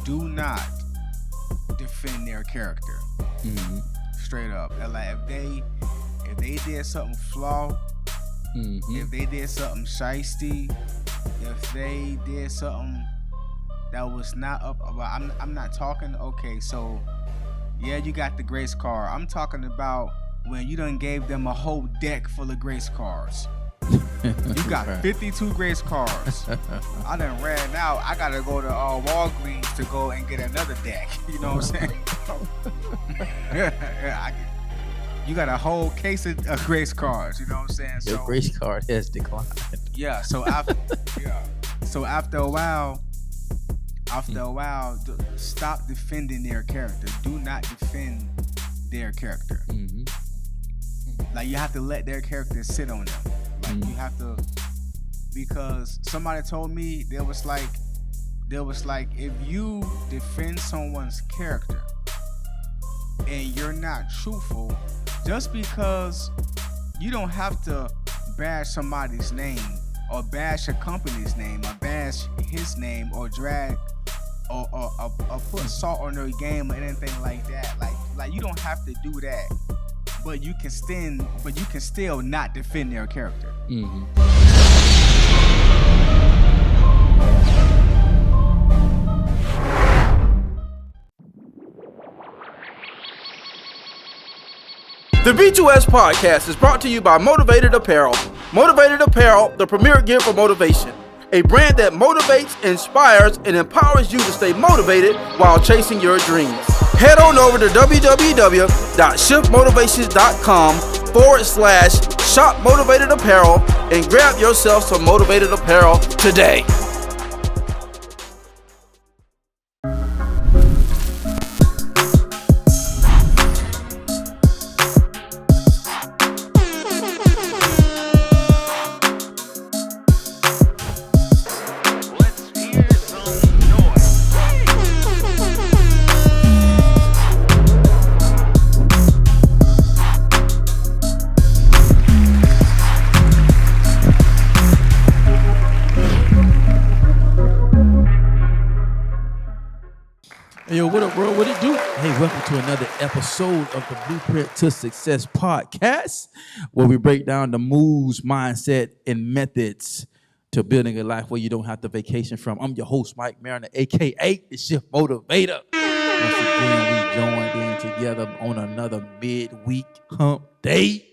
do not defend their character. Mm-hmm. Straight up. And like if they did something flawed, if they did something shiesty, if they did something that was not up, well, I'm not talking. Okay, so yeah, you got the grace card. I'm talking about when you done gave them a whole deck full of grace cards. You got 52 grace cards. I done ran out. I gotta go to Walgreens to go and get another deck. You know what I'm saying? You got a whole case of grace cards. You know what I'm saying? Your grace card has declined. Yeah. So after a while, stop defending their character. Do not defend their character. Mm-hmm. Like, you have to let their character sit on them. Like, you have to, because somebody told me there was like if you defend someone's character and you're not truthful, just because you don't have to bash somebody's name or bash a company's name or bash his name or drag or put salt on their game or anything like that. Like you don't have to do that. But you can still not defend their character. Mm-hmm. The B2S Podcast is brought to you by Motivated Apparel. Motivated Apparel, the premier gear for motivation. A brand that motivates, inspires, and empowers you to stay motivated while chasing your dreams. Head on over to www.shiftmotivations.com/shop motivated apparel and grab yourself some motivated apparel today. Yo, what up, bro? What it do? Hey, welcome to another episode of the Blueprint to Success Podcast, where we break down the moves, mindset, and methods to building a life where you don't have to vacation from. I'm your host, Mike Mariner, a.k.a. the Shift Motivator. Once again, we joined in together on another midweek hump day.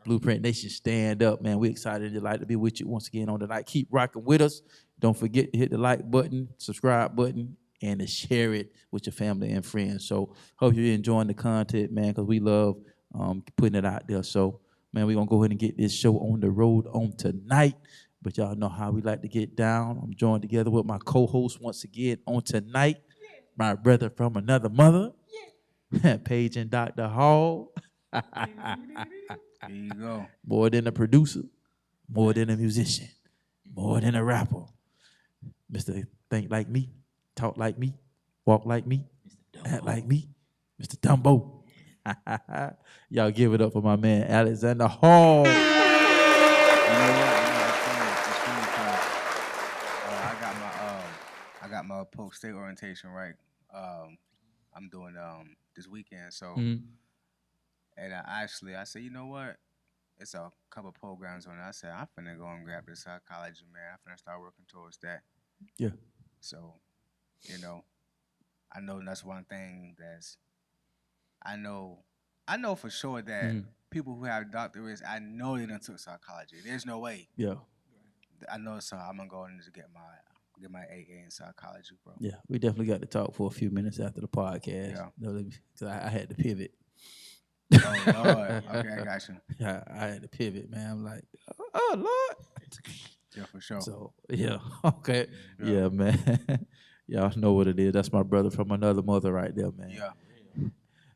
Blueprint Nation, stand up, man. We're excited to be with you once again on the night. Keep rocking with us. Don't forget to hit the like button, subscribe button, and to share it with your family and friends. So hope you're enjoying the content, man, because we love putting it out there. So, man, we're going to go ahead and get this show on the road on tonight. But y'all know how we like to get down. I'm joined together with my co-host once again on tonight, my brother from another mother, Paige and Dr. Hall. There you go. More than a producer, more than a musician, more than a rapper. Mr. Think Like Me. Talk like me, walk like me, act like me, Mr. Dumbo. Y'all give it up for my man, Alxndr Hall. You know what? I got my post-state orientation, right? I'm doing this weekend, so and I said, you know what? It's a couple programs on it. I said, I'm finna go and grab the psychology, man. I'm finna start working towards that. Yeah. So, you know, I know that's one thing I know for sure that people who have doctorates, I know they done took psychology. There's no way. Yeah. I know, so I'm gonna go in to get my AA in psychology, bro. Yeah, we definitely got to talk for a few minutes after the podcast. Yeah. Because I had to pivot. Oh, Lord. Okay, I got you. Yeah, I had to pivot, man. I'm like, oh, Lord. Yeah, for sure. So, yeah, okay. Yeah, man. Y'all know what it is. That's my brother from another mother right there, man. Yeah.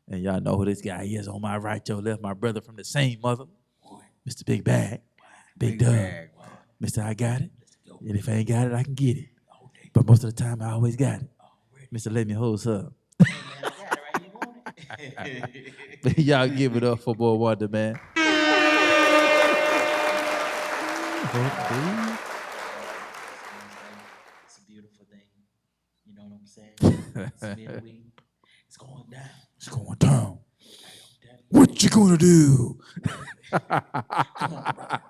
And y'all know who this guy is on my right, your left. My brother from the same mother, Mr. Big Bag, Big Dub, Bag. Mr. I got it. And if I ain't got it, I can get it. But most of the time, I always got it. Mr. Let Me Hold Up. Y'all give it up for Boy Wonda, man. It's a beautiful thing. You know what I'm saying? It's midweek. It's going down. It's going down. Hey, I'm daddy. What you gonna do? Come on, brother.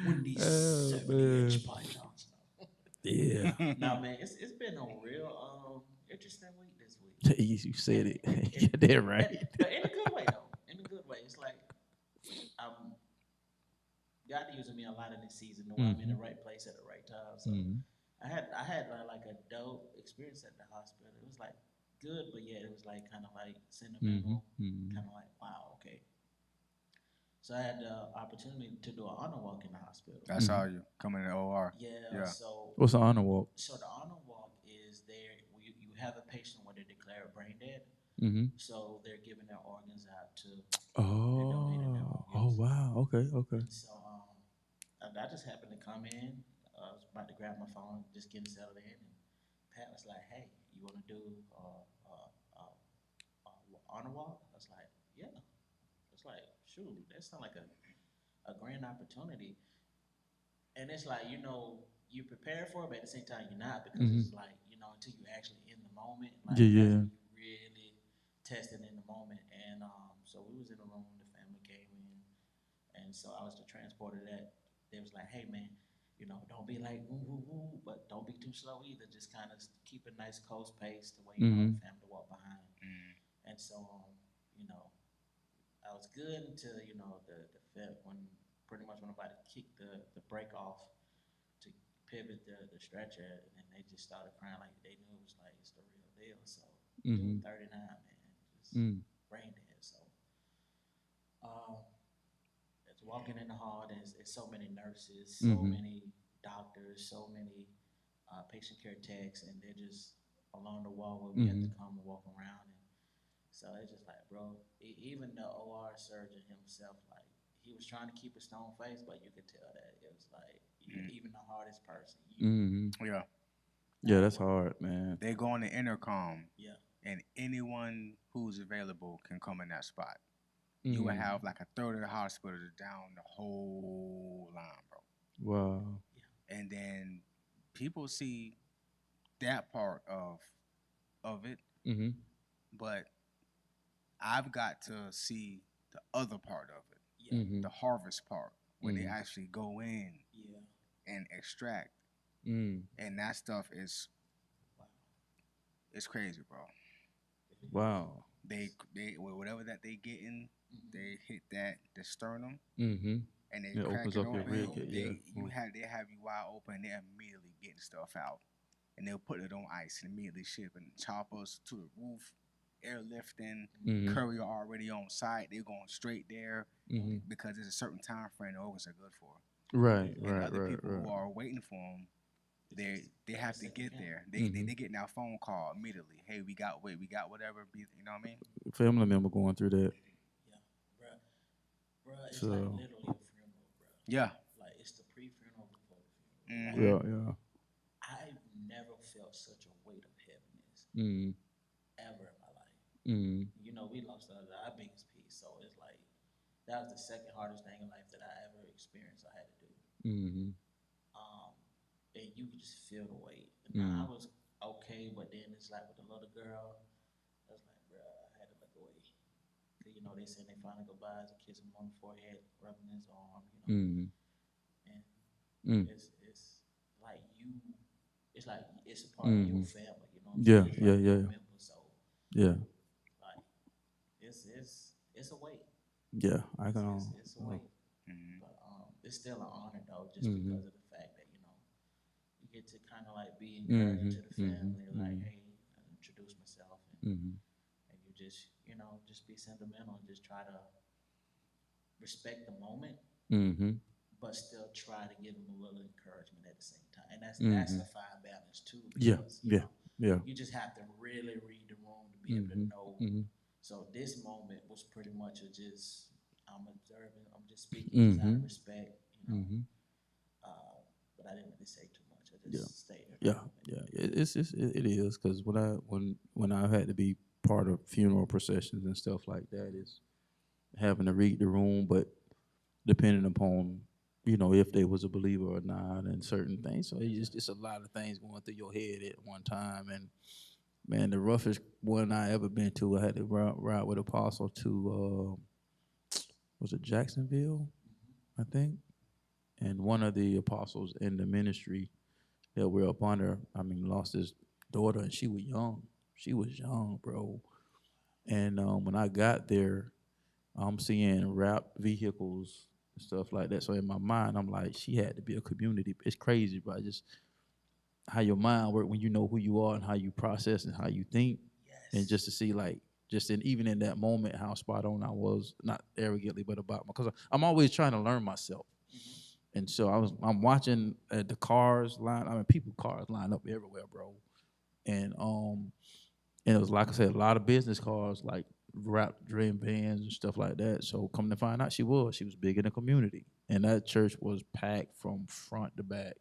Win these 70-inch pythons. Yeah. Nah, man, it's been a real interesting week this week. You said it. You did right. But in a good way though. In a good way. It's like God using me a lot in this season. Know I'm in the right place at the right time. So I had like a dope experience at the hospital. It was like good, but yet it was like kind of like sentimental. Kind of like wow, okay. So I had the opportunity to do an honor walk in the hospital. I saw you coming to the OR. Yeah. So what's the honor walk? So the honor walk is there. You have a patient when they declare brain dead. So they're giving their organs out to. Oh wow. Okay. So I just happened to come in. I was about to grab my phone, just getting settled in, and Pat was like, "Hey, you want to do honor walk?" I was like, "Yeah." It's like, shoot, that sounds like a grand opportunity. And it's like, you prepare for it, but at the same time, you're not because it's like, until you're actually in the moment, like you really tested in the moment. And so we was in the room, the family came in, and so I was the transporter that they was like, hey man, don't be like woo woo woo, but don't be too slow either. Just kind of keep a nice close pace to where the family walk behind. And so I was good until the when pretty much when I'm about to kick the brake off to pivot the stretcher, and they just started crying like they knew it was like it's the real deal. So dude, 39 man, just brain dead. So it's walking in the hall. There's so many nurses, so many doctors, so many patient care techs, and they're just along the wall where we have to come and walk around. And so it's just like, bro, even the OR surgeon himself, like, he was trying to keep a stone face, but you could tell that it was like, even the hardest person. Yeah, that's hard, man. They go on the intercom. Yeah. And anyone who's available can come in that spot. You would have like a third of the hospital down the whole line, bro. Wow. Yeah. And then people see that part of it, but I've got to see the other part of it, the harvest part, where they actually go in and extract, and that stuff is it's crazy, bro. Wow. They whatever that they getting, they hit the sternum, and they crack opens it up your open. rib. They have you wide open. They're immediately getting stuff out, and they'll put it on ice and immediately shipping choppers to the roof, airlifting. Courier already on site. They're going straight there because there's a certain time frame the organs are good for. Right. Other people who are waiting for them, they have to get there. They get that phone call immediately. Hey, we got whatever. You know what I mean? Family member going through that. Yeah, bro, it's like literally a funeral, bro. Yeah, like it's the pre-funeral before the funeral. Yeah. I've never felt such a weight of heaviness ever in my life. We lost our biggest piece, so it's like that was the second hardest thing in life that I ever experienced. I had to do. And you could just feel the weight. Now, I was okay, but then it's like with the little girl, I was like, bro, I had to look away. They said they finally go by as a kiss him on the forehead, rubbing his arm, And it's like it's like it's a part of your family, Yeah. So yeah. like it's a weight. Yeah, I can. It's a weight. But it's still an honor though, just because of the fact that you get to kind of like be encouraged to the family, like, hey, I introduce myself, and you just just be sentimental and just try to respect the moment, but still try to give them a little encouragement at the same time, and that's a fine balance too. Because, you just have to really read the room to be able to know. So this moment was pretty much I'm observing, I'm just speaking just out of respect, but I didn't really say too much. I just stayed there. It is because when I had to be part of funeral processions and stuff like that, is having to read the room, but depending upon if they was a believer or not, and certain things. So it's a lot of things going through your head at one time. And man, the roughest one I ever been to, I had to ride with Apostle to was it Jacksonville, I think, and one of the apostles in the ministry that we're up under, lost his daughter, and she was young. She was young, bro. And when I got there, I'm seeing wrapped vehicles and stuff like that. So in my mind, I'm like, she had to be a community. It's crazy, bro. Just how your mind works when you know who you are and how you process and how you think. Yes. And just to see, like, even in that moment, how spot on I was, not arrogantly, but about because I'm always trying to learn myself. Mm-hmm. And so I'm watching the cars line. Cars line up everywhere, bro. And it was, like I said, a lot of business cars, like rap dream vans and stuff like that. So come to find out, she was big in the community, and that church was packed from front to back.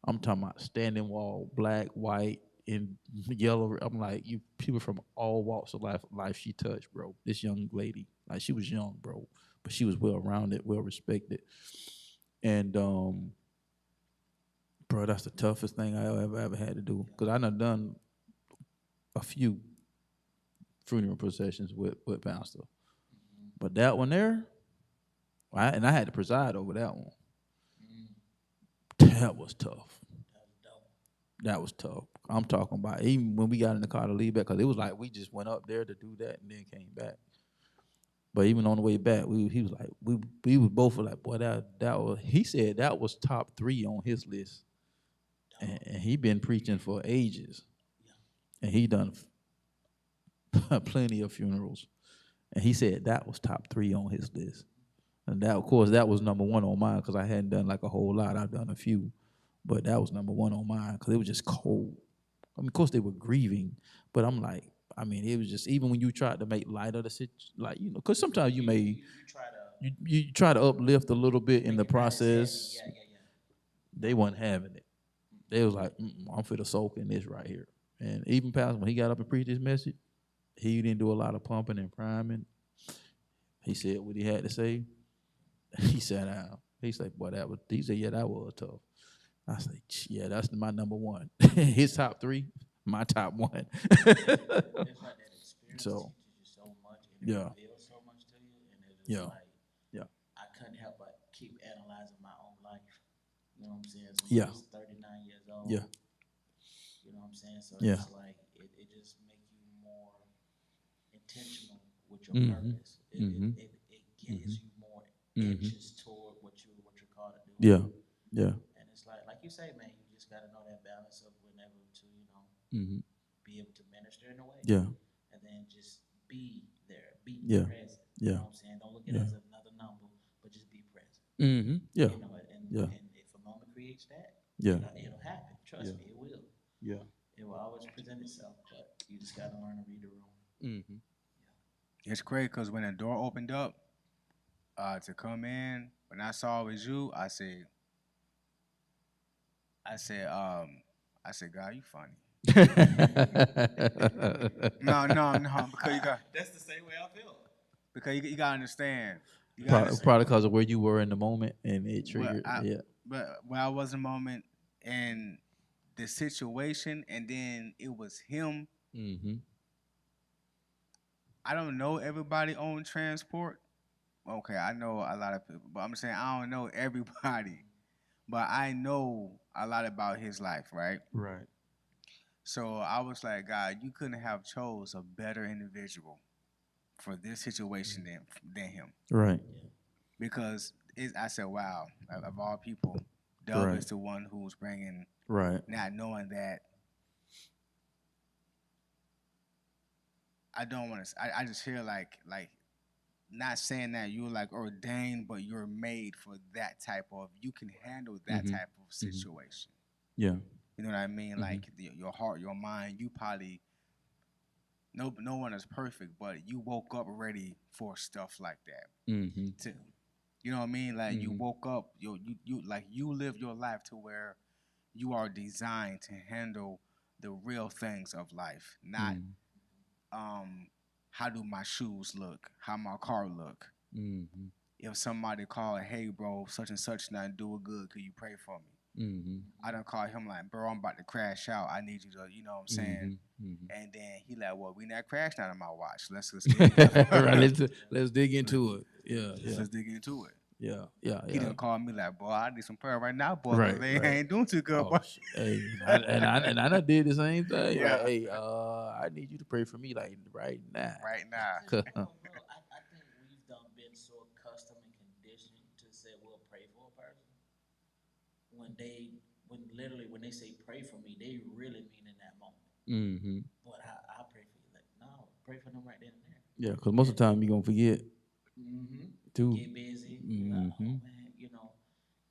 I'm talking about standing wall, black, white, and yellow. I'm like, you people from all walks of life she touched, bro. This young lady, like, she was young, bro, but she was well rounded, well respected, and bro, that's the toughest thing I ever had to do, because I done a few funeral processions with pastor, but that one there, I had to preside over that one. That was tough. That was tough. I'm talking about even when we got in the car to leave back, because it was like we just went up there to do that and then came back. But even on the way back, he was like, we was both like, boy, that was. He said that was top 3 on his list, and he been preaching for ages, and he done plenty of funerals, and he said that was top 3 on his list, and that, of course, that was number 1 on mine, because I hadn't done like a whole lot. I've done a few. But that was number 1 on mine, because it was just cold. Of course, they were grieving, but I'm like, it was just, even when you tried to make light of the situation, like, because sometimes you try to uplift a little bit in the process. Yeah. They wasn't having it. They was like, I'm finna soak in this right here. And even Pastor, when he got up and preached his message, he didn't do a lot of pumping and priming. He said what he had to say. He sat down. He said, boy, that was tough. I say, yeah, that's my number 1. His top 3, my top 1. It's like that experience teaches you so much, and it reveals so much to you, and it's just like, I couldn't help but keep analyzing my own life. You know what I'm saying? So I was 39 years old. Yeah. You know what I'm saying? So it's like, it just makes you more intentional with your purpose. It gives you more inches toward what you're called to do. Yeah. Yeah. Like you say, man, you just got to know that balance of whenever to, be able to minister in a way. Yeah. And then just be there, be present. Yeah. You know what I'm saying? Don't look at it as another number, but just be present. Mm-hmm. Yeah. And if a moment creates that, it'll happen. Trust me, it will. Yeah. It will always present itself, but you just got to learn to read the room. Mm-hmm. Yeah. It's great, because when the door opened up to come in, when I saw it was you, I said, God, you funny. No, because you got. That's the same way I feel. Because you gotta understand. Probably because of where you were in the moment, and it triggered. But where I was in the moment and the situation, and then it was him. Mm-hmm. I don't know everybody on transport. Okay, I know a lot of people, but I'm saying I don't know everybody. But I know a lot about his life, right? Right. So I was like, God, you couldn't have chose a better individual for this situation than him. Right. Because I said, wow, of all people, Dove is the one who's bringing, not knowing that. I don't want to, I just feel like, not saying that you're like ordained, but you're made for that type of, you can handle that type of situation. Yeah. You know what I mean? Like your heart, your mind, you probably, no one is perfect, but you woke up ready for stuff like that. Mm-hmm. You know what I mean? Like you woke up, you like you live your life to where you are designed to handle the real things of life, not how do my shoes look, how my car look. Mm-hmm. if somebody called, hey, bro, such and such not doing good, could you pray for me? Mm-hmm. I done called him like, bro, I'm about to crash out. I need you to, you know what I'm saying? Mm-hmm. And then he like, well, we not crashing out of my watch. Let's get Right, let's dig into it. Yeah. let's dig into it. Yeah. He didn't call me like, boy, I need some prayer right now, boy. Right, They right. ain't doing too good, Oh, boy. hey, and I done did the same thing. Yeah. Like, hey, I need you to pray for me like right now. Right now. Bro, I think we've been so accustomed and conditioned to say we'll pray for a person. When they say pray for me, they really mean in that moment. Mm-hmm. But I pray for you. Like, no, pray for them right then and there. Yeah, because most of the time you're gonna forget. Too. Get busy. Like, oh man, you know,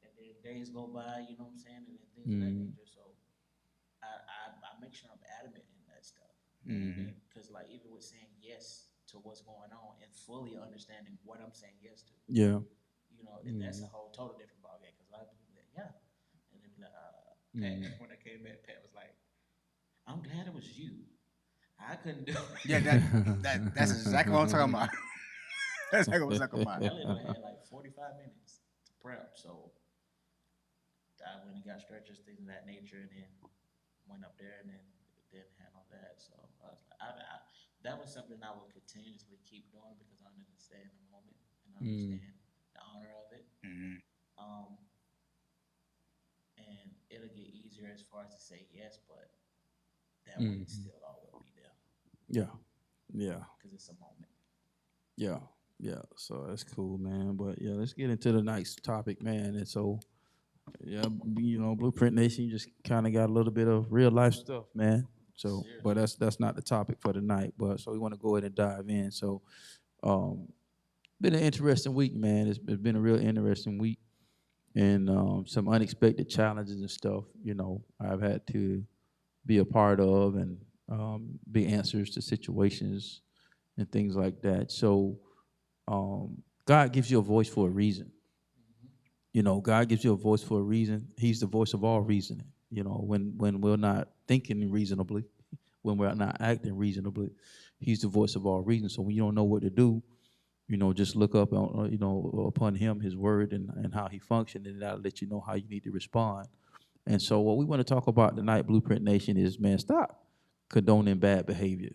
and then days go by, you know what I'm saying, and then things of that nature. So I make sure I'm adamant in that stuff. Because like even with saying yes to what's going on and fully understanding what I'm saying yes to. Yeah. You know, that's a whole total different ballgame. Because a lot of people be like, yeah, and then be like, Pat, when I came back, Pat was like, I'm glad it was you. I couldn't do it. Yeah, that's exactly what I'm talking about. That's exactly what I'm talking about. I literally had like 45 minutes to prep, so I went and got stretchers, things of that nature, and then went up there and then handled that. So I was like, that was something I will continuously keep doing because I understand the moment and understand the honor of it. And it'll get easier as far as to say yes, but that way still always be there. Yeah. Because it's a moment. Yeah. So that's cool, man. But yeah, let's get into the next topic, man. And so, yeah, you know, Blueprint Nation just kind of got a little bit of real life stuff, man. So, but that's not the topic for tonight. But so we want to go ahead and dive in. So, been an interesting week, man. It's been a real interesting week, and some unexpected challenges and stuff. You know, I've had to be a part of and be answers to situations and things like that. So God gives you a voice for a reason. You know, God gives you a voice for a reason. He's the voice of all reasoning. You know, when we're not thinking reasonably, when we're not acting reasonably, He's the voice of all reason. So when you don't know what to do, you know, just look up, you know, upon Him, His word, and how He functions, and that'll let you know how you need to respond. And so what we want to talk about tonight, Blueprint Nation, is, man, stop condoning bad behavior.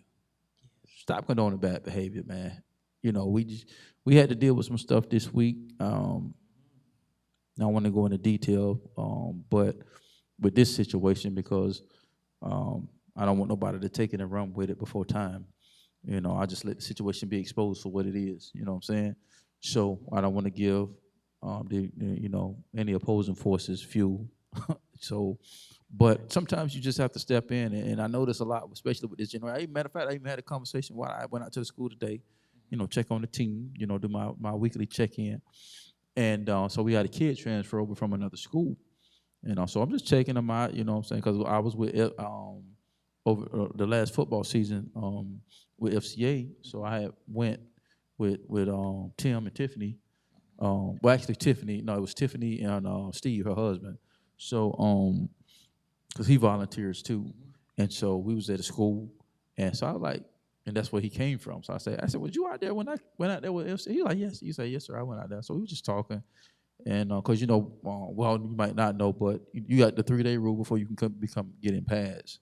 Stop condoning bad behavior, man. You know, we had to deal with some stuff this week. I don't want to go into detail, but with this situation, because I don't want nobody to take it and run with it before time. You know, I just let the situation be exposed for what it is. You know what I'm saying? So I don't want to give you know, any opposing forces fuel. So, but sometimes you just have to step in, and I notice a lot, especially with this generation. Matter of fact, I even had a conversation while I went out to the school today, you know, check on the team, you know, do my weekly check-in. And so we had a kid transfer over from another school. You know, so I'm just checking them out, you know what I'm saying, because I was with, over the last football season with FCA, so I had went with Tim and Tiffany. Well, actually, Tiffany, no, it was Tiffany and Steve, her husband. So, because he volunteers too. And so we was at a school, and so I was like, and that's where he came from. So I said, was you out there when I went out there with FC? He like, yes. He said, yes, sir, I went out there. So we were just talking. And because, you know, well, you might not know, but you got the 3-day rule before you can become getting pads.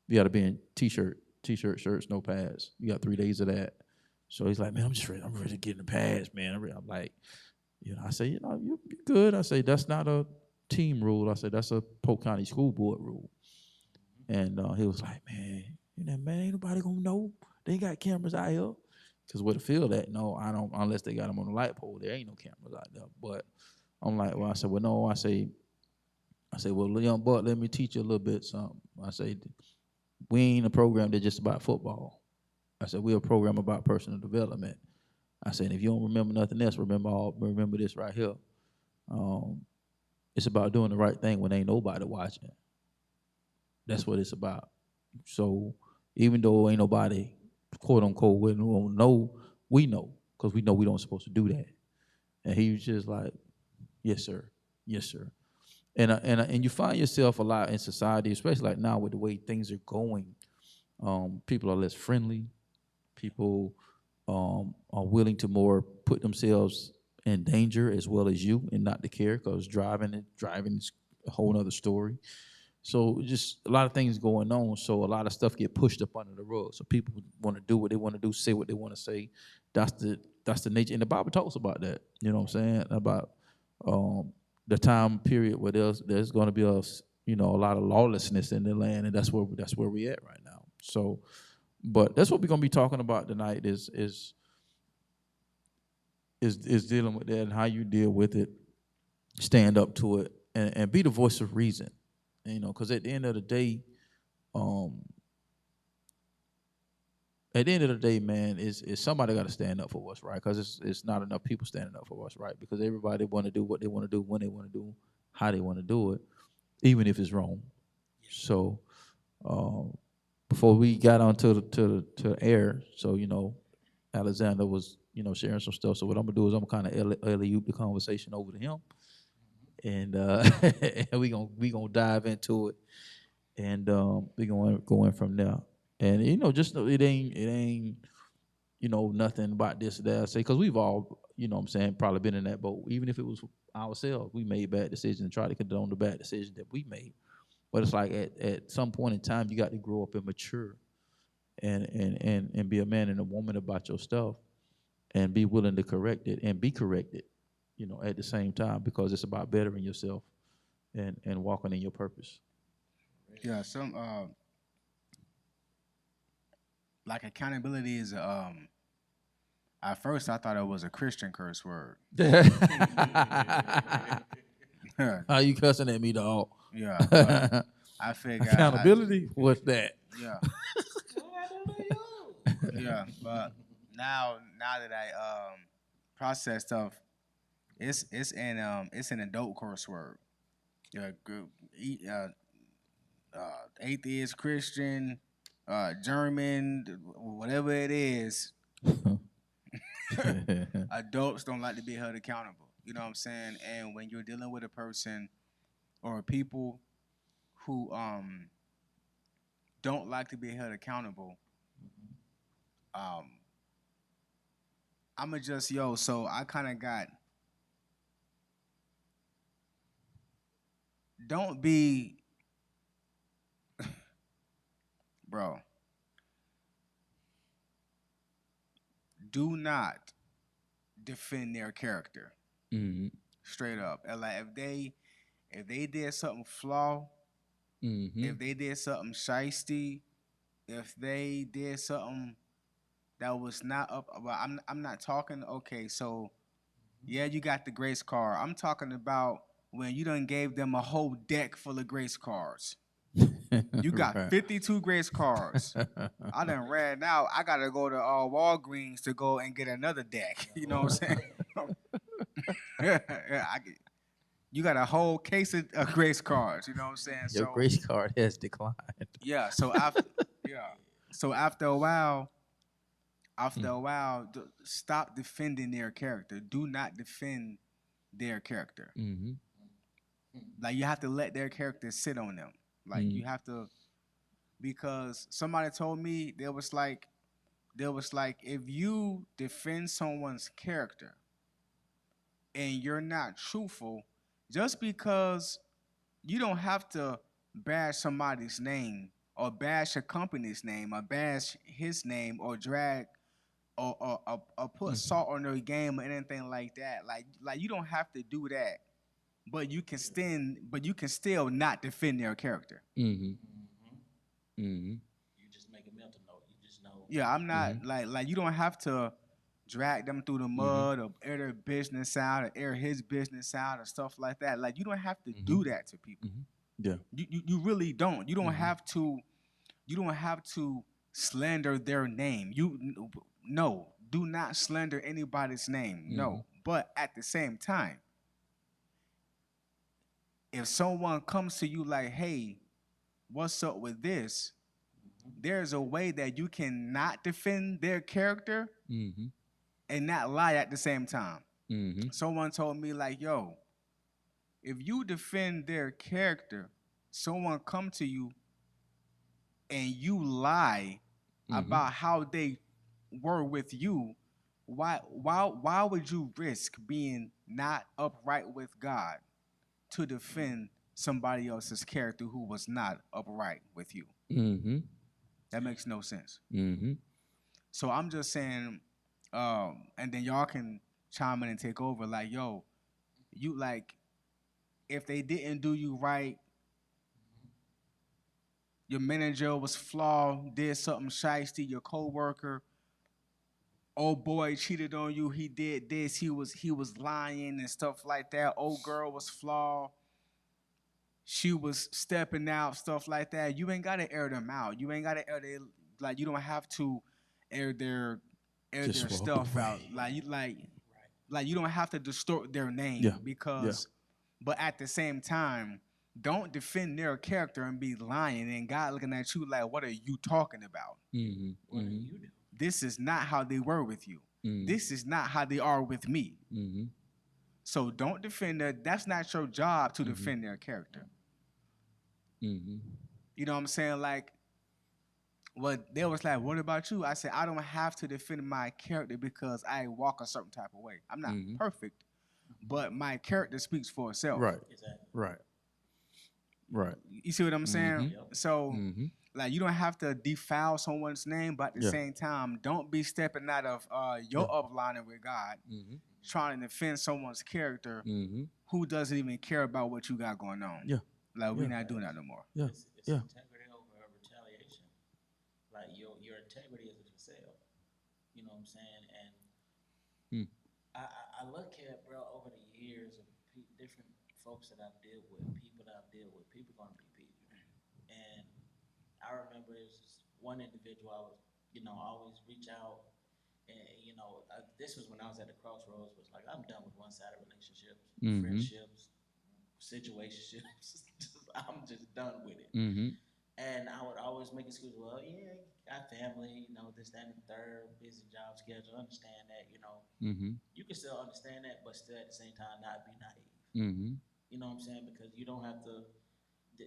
You got to be in t-shirt, shirts, no pads. You got 3 days of that. So he's like, man, I'm ready to get in the pads, man. I'm like, you know, I say, you know, you're good. I say, that's not a team rule. I said, that's a Polk County School Board rule. And he was like, man, you know, man, ain't nobody gonna know. They ain't got cameras out here. Because where to feel that, no, I don't, unless they got them on the light pole, there ain't no cameras out there. But I'm like, well, I said, well, no, I say, well, young buck, let me teach you a little bit something. I say, we ain't a program that's just about football. I said, we're a program about personal development. I said, if you don't remember nothing else, remember this right here. It's about doing the right thing when ain't nobody watching. That's what it's about. So even though ain't nobody, quote unquote, we don't know, we know, because we know we don't supposed to do that. And he was just like, yes, sir. Yes, sir. And you find yourself a lot in society, especially like now with the way things are going. People are less friendly. People are willing to more put themselves in danger as well as you, and not to care, because driving is a whole other story. So just a lot of things going on. So a lot of stuff get pushed up under the rug. So people want to do what they want to do, say what they want to say. That's the nature. And the Bible talks about that. You know what I'm saying? About the time period where there's going to be a lot of lawlessness in the land, and that's where we at right now. So, but that's what we're going to be talking about tonight is dealing with that and how you deal with it, stand up to it, and be the voice of reason. Because at the end of the day, man, is somebody got to stand up for what's right. Because it's not enough people standing up for what's right. Because everybody want to do what they want to do, when they want to do, how they want to do it, even if it's wrong. So, before we got onto the air, so Alxndr was sharing some stuff. So what I'm gonna do is I'm gonna kind of alley-oop the conversation over to him. And and we gonna dive into it, and we gonna go in from there. And just know it ain't nothing about this that I say, because we've all probably been in that boat. Even if it was ourselves, we made bad decisions and try to condone the bad decision that we made. But it's like at some point in time, you got to grow up and mature, and be a man and a woman about your stuff, and be willing to correct it and be corrected. At the same time, because it's about bettering yourself and walking in your purpose. Yeah, some like accountability is at first I thought it was a Christian curse word. How you cussing at me, dog? Yeah, I figured accountability. What's that? Yeah, yeah, but now that I process stuff. It's an adult curse word. Atheist, Christian, German, whatever it is. Adults don't like to be held accountable. You know what I'm saying? And when you're dealing with a person or people who don't like to be held accountable, I'ma just so I kind of got. Don't be, bro. Do not defend their character. Mm-hmm. Straight up. And like if they did something flaw, if they did something shiesty, if they did something that was not up, well, I'm not talking. Okay, so yeah, you got the grace card. I'm talking about when you done gave them a whole deck full of grace cards. You got 52 grace cards. I done ran out. I gotta go to Walgreens to go and get another deck. You know what I'm saying? You got a whole case of grace cards. You know what I'm saying? Your grace card has declined. Yeah. So after a while, stop defending their character. Do not defend their character. Mm-hmm. Like you have to let their character sit on them. Like you have to, because somebody told me there was like if you defend someone's character and you're not truthful, just because you don't have to bash somebody's name or bash a company's name or bash his name or drag or put salt on their game or anything like that. Like you don't have to do that. But you can still not defend their character. Mm-hmm. Mm-hmm. You just make a mental note. You just know. Yeah, I'm not like you don't have to drag them through the mud or air their business out or air his business out or stuff like that. Like you don't have to do that to people. Yeah. You really don't. You don't have to. You don't have to slander their name. No, do not slander anybody's name. No, but at the same time, if someone comes to you like, hey, what's up with this? There's a way that you can not defend their character and not lie at the same time. Someone told me like, yo, if you defend their character, someone come to you and you lie about how they were with you, why would you risk being not upright with God to defend somebody else's character who was not upright with you? Mm-hmm. That makes no sense. Mm-hmm. So I'm just saying, and then y'all can chime in and take over. Like, yo, you like, if they didn't do you right, your manager was flawed, did something shiesty, your coworker, old boy cheated on you, he did this, he was lying and stuff like that. Old girl was flawed, she was stepping out, stuff like that. You ain't gotta air them out. You ain't gotta air their, like, you don't have to air their Just their walk stuff away. out. Like you don't have to distort their name Yeah. because but at the same time, don't defend their character and be lying and God looking at you like, what are you talking about? Mm-hmm. What do you do? This is not how they were with you. Mm-hmm. This is not how they are with me. Mm-hmm. So don't defend that. That's not your job to defend their character. Mm-hmm. You know what I'm saying? Like, what they was like, what about you? I said, I don't have to defend my character because I walk a certain type of way. I'm not perfect, but my character speaks for itself. Right. Exactly. Right. Right. You see what I'm saying? Yep. So, like, you don't have to defile someone's name, but at the same time, don't be stepping out of your uplining with God, trying to defend someone's character who doesn't even care about what you got going on. Yeah. Like, we're not doing that no more. Yeah. It's integrity over retaliation. Like your integrity is for sale. You know what I'm saying? And I look at, bro, over the years of different folks that I've dealt with, people gonna be people. And I remember it was just one individual I was, always reach out. And, this was when I was at the crossroads, was like, I'm done with one-sided relationships, friendships, situationships. I'm just done with it. And I would always make excuses. Well, yeah, got family, this, that, and the third, busy job schedule. Understand that, You can still understand that, but still at the same time not be naive. You know what I'm saying? Because you don't have to.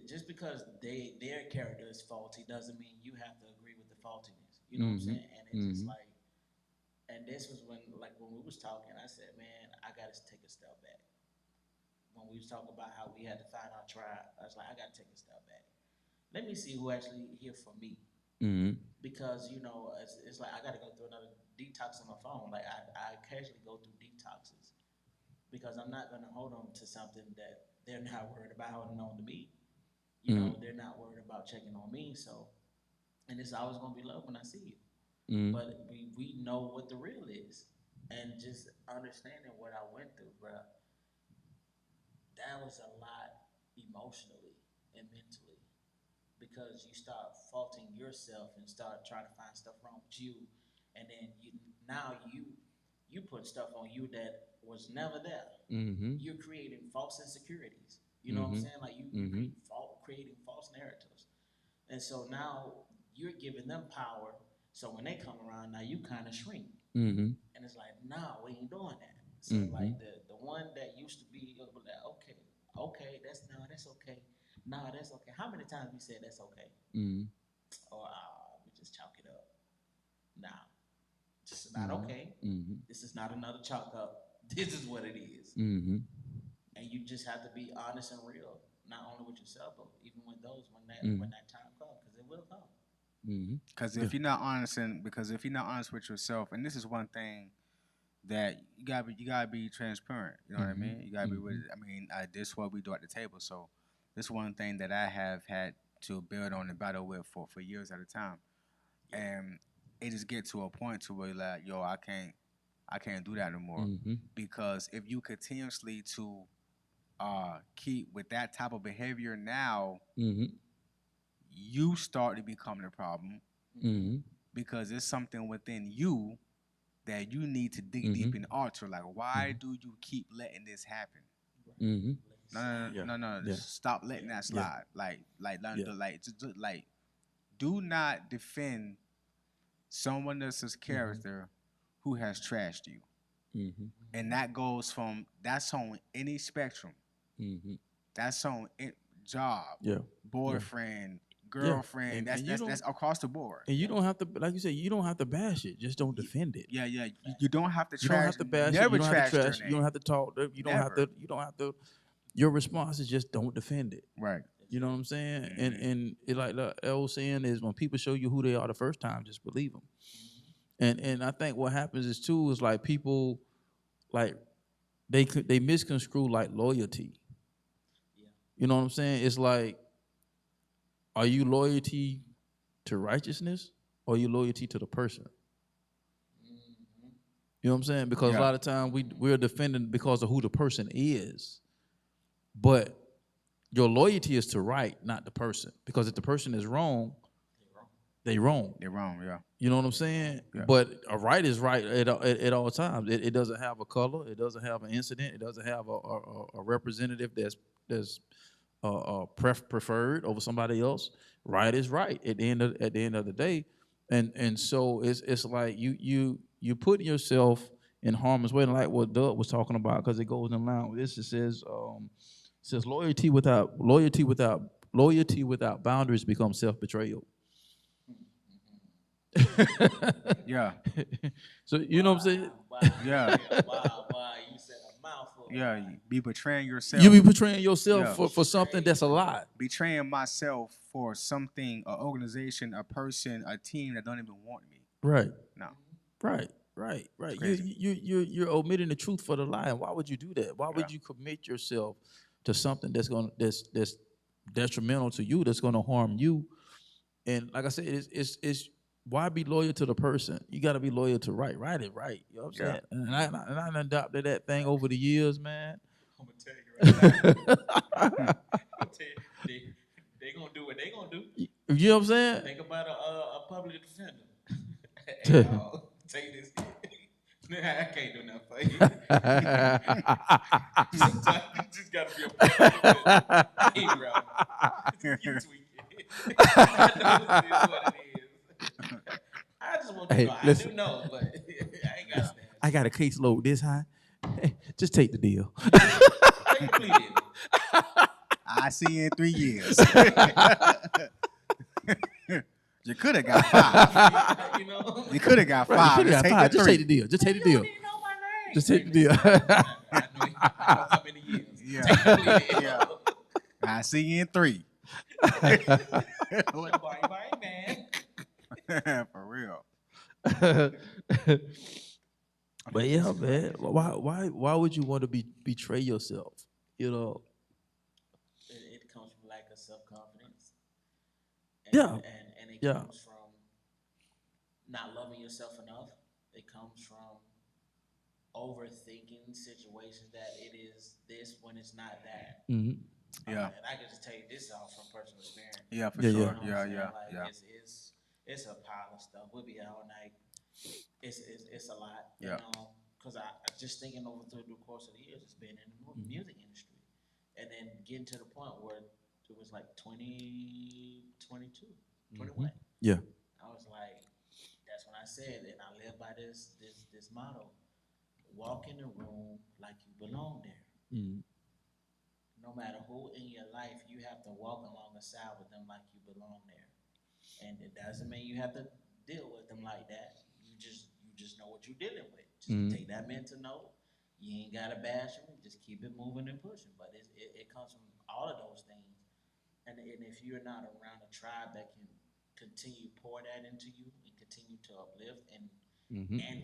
Just because their character is faulty doesn't mean you have to agree with the faultiness. You know what I'm saying? And it's just like, and this was when we was talking, I said, man, I got to take a step back. When we was talking about how we had to find our tribe, I was like, I got to take a step back. Let me see who actually here for me. Because, it's like I got to go through another detox on my phone. Like, I occasionally go through detoxes because I'm not going to hold on to something that they're not worried about holding on to me. They're not worried about checking on me. So, and it's always going to be love when I see you. But we know what the real is. And just understanding what I went through, bro, that was a lot emotionally and mentally. Because you start faulting yourself and start trying to find stuff wrong with you. And then you put stuff on you that was never there. You're creating false insecurities. You know what I'm saying? Like you creating false narratives. And so now you're giving them power. So when they come around, now you kind of shrink. And it's like, nah, we ain't doing that. So like the one that used to be like, okay, that's okay. Nah, that's okay. How many times we said that's okay? Or we just chalk it up. Nah, this is not okay. This is not another chalk up. This is what it is. And you just have to be honest and real, not only with yourself, but even with those when that time comes, because it will come. Because if you're not honest with yourself, and this is one thing that you gotta be transparent. You know what I mean? You gotta be with. I mean, this is what we do at the table. So this is one thing that I have had to build on and battle with for years at a time, and it just get to a point to where you're like, yo, I can't do that no more, because if you continuously to keep with that type of behavior now, you start to become the problem, because it's something within you that you need to dig deep and alter. Like, why do you keep letting this happen? No. Just stop letting that slide. Like, do not defend someone else's character who has trashed you. And that's on any spectrum. That's on job, boyfriend, girlfriend. That's across the board. And you don't have to, like you said, you don't have to bash it. Just don't defend it. Yeah. You don't have to trash. You don't have to bash it. You don't have to trash. You don't have to talk. You don't have to. You don't have to. Your response is just don't defend it. Right. You know what I'm saying? Mm-hmm. And it, like the old saying is, when people show you who they are the first time, just believe them. And I think what happens is too is like people, like they misconstrue like loyalty. Yeah. You know what I'm saying? It's like, are you loyalty to righteousness or are you loyalty to the person? Mm-hmm. You know what I'm saying? Because a lot of times we're defending because of who the person is, but your loyalty is to right, not the person. Because if the person is wrong, they wrong. They're wrong, yeah. You know what I'm saying? Yeah. But a right is right at all times. It doesn't have a color. It doesn't have an incident. It doesn't have a representative that's preferred over somebody else. Right is right at the end of the day. And so it's like you put yourself in harm's way, like what Doug was talking about, because it goes in line with this. It says loyalty without boundaries becomes self-betrayal. Yeah. So you know what I'm saying? Wow. Yeah. Wow. You said a mouthful. Yeah. You be betraying yourself. You be betraying yourself for something that's a lie. Betraying myself for something, an organization, a person, a team that don't even want me. Right. No. Right. You're omitting the truth for the lie. And why would you do that? Why would you commit yourself to something that's detrimental to you, that's gonna harm you? And like I said, it's why be loyal to the person? You got to be loyal to right. Right is right. You know what I'm saying? And I adopted that thing over the years, man. I'm gonna tell you right now. They gonna do what they gonna do. You know what I'm saying? Think about a public defender. Hey, take this. I can't do nothing for you. Sometimes you just gotta be a public defender. Hey, bro. You tweak it. I know this is what it is. I just want to know. Listen. I do know, but I ain't got that. I got a caseload this high. Hey, just take the deal. Take the plea deal. I see you in 3 years. You could have got 5. You could have got 5. Just take the deal. Just take the deal. You don't even know my name. Just take the deal. I know how many years. Yeah. Take the plea deal. Yeah. I see you in 3. Bye, man. For real. But yeah, man. Why would you want to betray yourself? You know. It comes from lack of self-confidence. And it comes from not loving yourself enough. It comes from overthinking situations that it is this when it's not that. Mm-hmm. Yeah. And I can just tell you this off from personal experience. Yeah, for sure. Yeah. It's a pile of stuff. We'll be out all night. It's a lot. Yeah. Because I just thinking over through the course of the years, it's been in the music industry, and then getting to the point where it was like 20, 22, 21. Yeah. I was like, that's when I said, and I live by this motto: walk in the room like you belong there. Mm-hmm. No matter who in your life, you have to walk along the side with them like you belong there. And it doesn't mean you have to deal with them like that. You just know what you're dealing with. Just take that mental note. You ain't gotta bash them. Just keep it moving and pushing. But it comes from all of those things. And if you're not around a tribe that can continue to pour that into you and continue to uplift and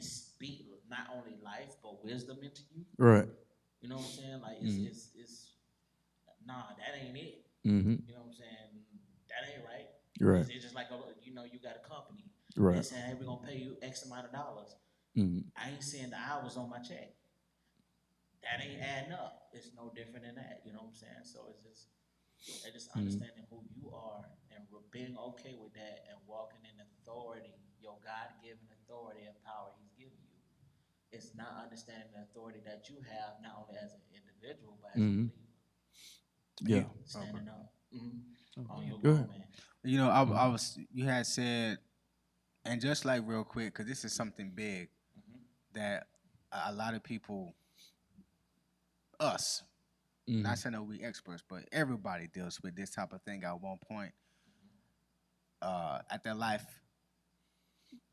speak not only life but wisdom into you. Right. You know what I'm saying? Like it's nah, that ain't it. Mm-hmm. You know what I'm saying? That ain't right. Right. It's just like you got a company. Right. They're saying, hey, we're gonna pay you X amount of dollars. Mm-hmm. I ain't seeing the hours on my check. That ain't adding up. It's no different than that. You know what I'm saying? So it's just understanding who you are and being okay with that and walking in authority, your God-given authority and power He's given you. It's not understanding the authority that you have, not only as an individual but as a believer. Yeah. Standing up. Mm-hmm. On your own, man. You know, you had said, and just like real quick, because this is something big that a lot of people, not saying that we experts, but everybody deals with this type of thing at one point. at their life,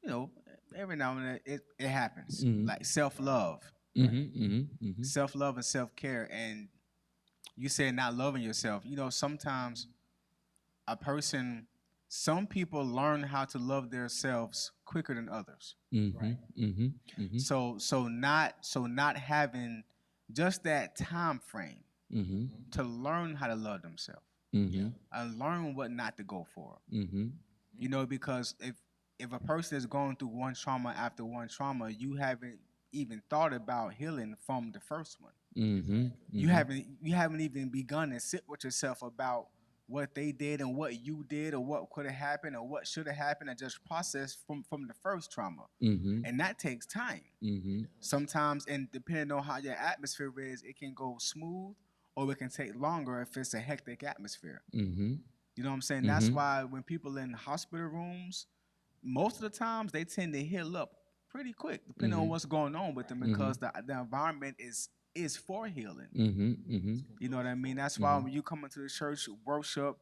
you know, every now and then it happens. Mm-hmm. Like self-love, Mm-hmm. Mm-hmm. self-love and self-care. And you said not loving yourself. You know, sometimes a person, some people learn how to love themselves quicker than others. Mm-hmm. Mm-hmm. Mm-hmm. So not having just that time frame Mm-hmm. to learn how to love themselves Mm-hmm. and learn what not to go for. Mm-hmm. You know, because if a person is going through one trauma after one trauma, you haven't even thought about healing from the first one. Mm-hmm. You haven't even begun to sit with yourself about what they did and what you did or what could have happened or what should have happened and just process from the first trauma. Mm-hmm. And that takes time. Mm-hmm. Sometimes, and depending on how your atmosphere is, it can go smooth or it can take longer if it's a hectic atmosphere. Mm-hmm. You know what I'm saying? That's why when people in hospital rooms, most of the times they tend to heal up pretty quick, depending on what's going on with them, because the environment is for healing. Mm-hmm. You know what I mean? That's why when you come into the church, worship,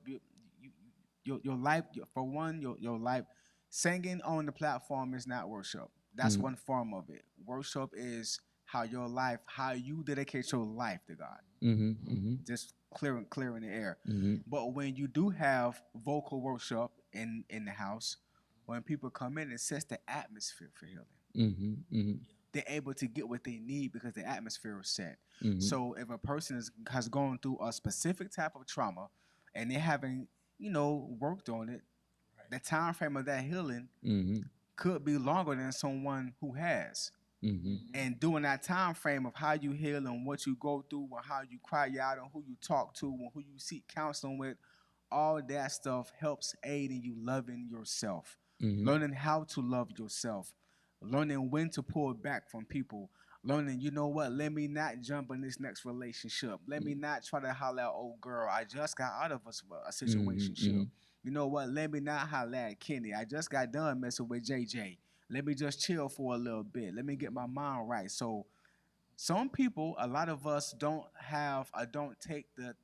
your life, for one, your life, singing on the platform is not worship. That's one form of it. Worship is how you dedicate your life to God. Mm-hmm. Just clearing the air. Mm-hmm. But when you do have vocal worship in the house, when people come in, it sets the atmosphere for healing. Mm-hmm. Mm-hmm. They're able to get what they need because the atmosphere is set. Mm-hmm. So if a person has gone through a specific type of trauma and they haven't, worked on it, the time frame of that healing could be longer than someone who has. Mm-hmm. And during that time frame of how you heal and what you go through and how you cry out and who you talk to and who you seek counseling with, all that stuff helps aid in you loving yourself, learning how to love yourself, learning when to pull back from people, learning, you know what, let me not jump in this next relationship. Let me not try to holler at old girl. I just got out of a situation. You know what, let me not holler at Kenny. I just got done messing with JJ. Let me just chill for a little bit. Let me get my mind right. So some people, a lot of us don't take the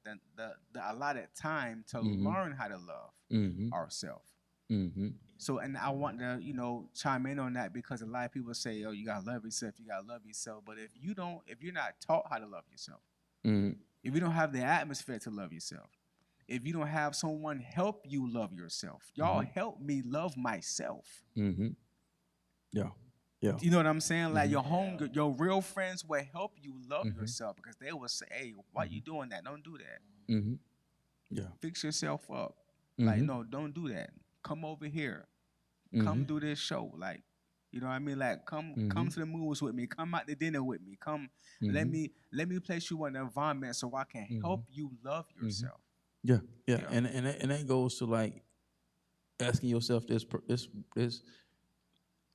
allotted time to learn how to love ourselves. Mm-hmm. So, and I want to, chime in on that because a lot of people say, "Oh, you gotta love yourself. You gotta love yourself." But if you're not taught how to love yourself, if you don't have the atmosphere to love yourself, if you don't have someone help you love yourself, y'all help me love myself. Mm-hmm. Yeah. Yeah. You know what I'm saying? Like your real friends will help you love yourself because they will say, "Hey, why you doing that? Don't do that. Mm-hmm. Yeah. Fix yourself up. Like, no, don't do that. Come over here. Come do this show. Like, you know what I mean? Like, come to the movies with me. Come out to dinner with me. Come, let me place you in an environment so I can help you love yourself." Yeah. Yeah. And that goes to like asking yourself this.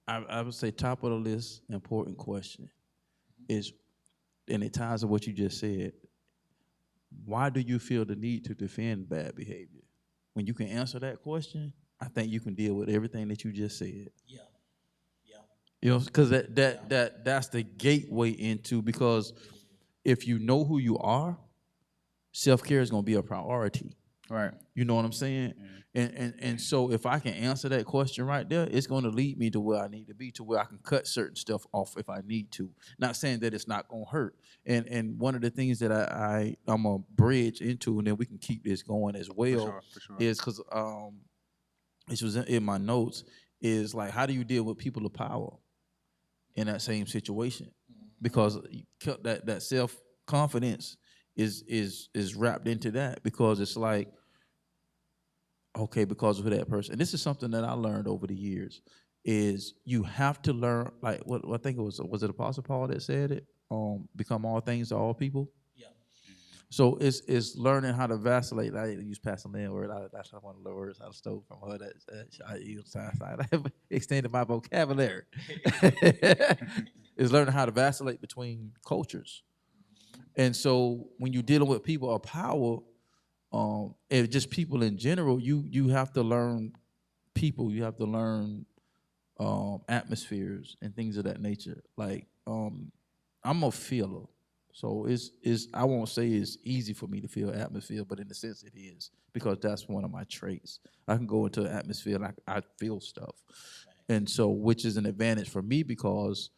I would say top of the list important question is, and it ties to what you just said. Why do you feel the need to defend bad behavior? When you can answer that question, I think you can deal with everything that you just said. Yeah. You know, because that's the gateway into, because if you know who you are, self-care is going to be a priority. Right. You know what I'm saying? And so if I can answer that question right there, it's going to lead me to where I need to be, to where I can cut certain stuff off if I need to. Not saying that it's not going to hurt. And one of the things that I'm going to bridge into, and then we can keep this going as well, for sure. is because this was in my notes, is like, how do you deal with people of power in that same situation? Because that self-confidence is wrapped into that, because it's like, okay, because of that person. And this is something that I learned over the years, is you have to learn, like what I think it was it Apostle Paul that said it, become all things to all people. Yeah. So it's learning how to vacillate. I use Pastor Lynn word. That's one of the words I stole from her that I use. I have extended my vocabulary. Is learning how to vacillate between cultures. And so when you're dealing with people of power, and just people in general, you have to learn people. You have to learn atmospheres and things of that nature. Like I'm a feeler. So it's I won't say it's easy for me to feel atmosphere, but in a sense it is, because that's one of my traits. I can go into an atmosphere and I feel stuff. And so, which is an advantage for me, because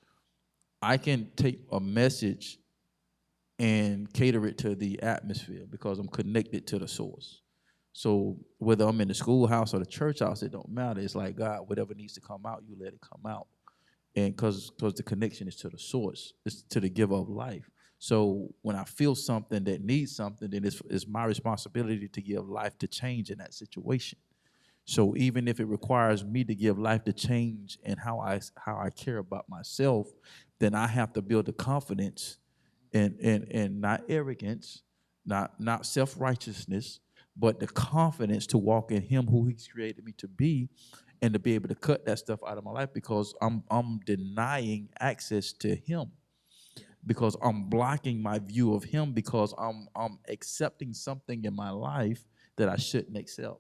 I can take a message and cater it to the atmosphere because I'm connected to the source. So whether I'm in the schoolhouse or the church house, it don't matter. It's like, God, whatever needs to come out, you let it come out. And because the connection is to the source, it's to the giver of life. So when I feel something that needs something, then it's my responsibility to give life to change in that situation. So even if it requires me to give life to change and how I care about myself, then I have to build the confidence and not arrogance, not self-righteousness, but the confidence to walk in Him who He's created me to be, and to be able to cut that stuff out of my life, because I'm denying access to Him, because I'm blocking my view of Him, because I'm accepting something in my life that I shouldn't accept.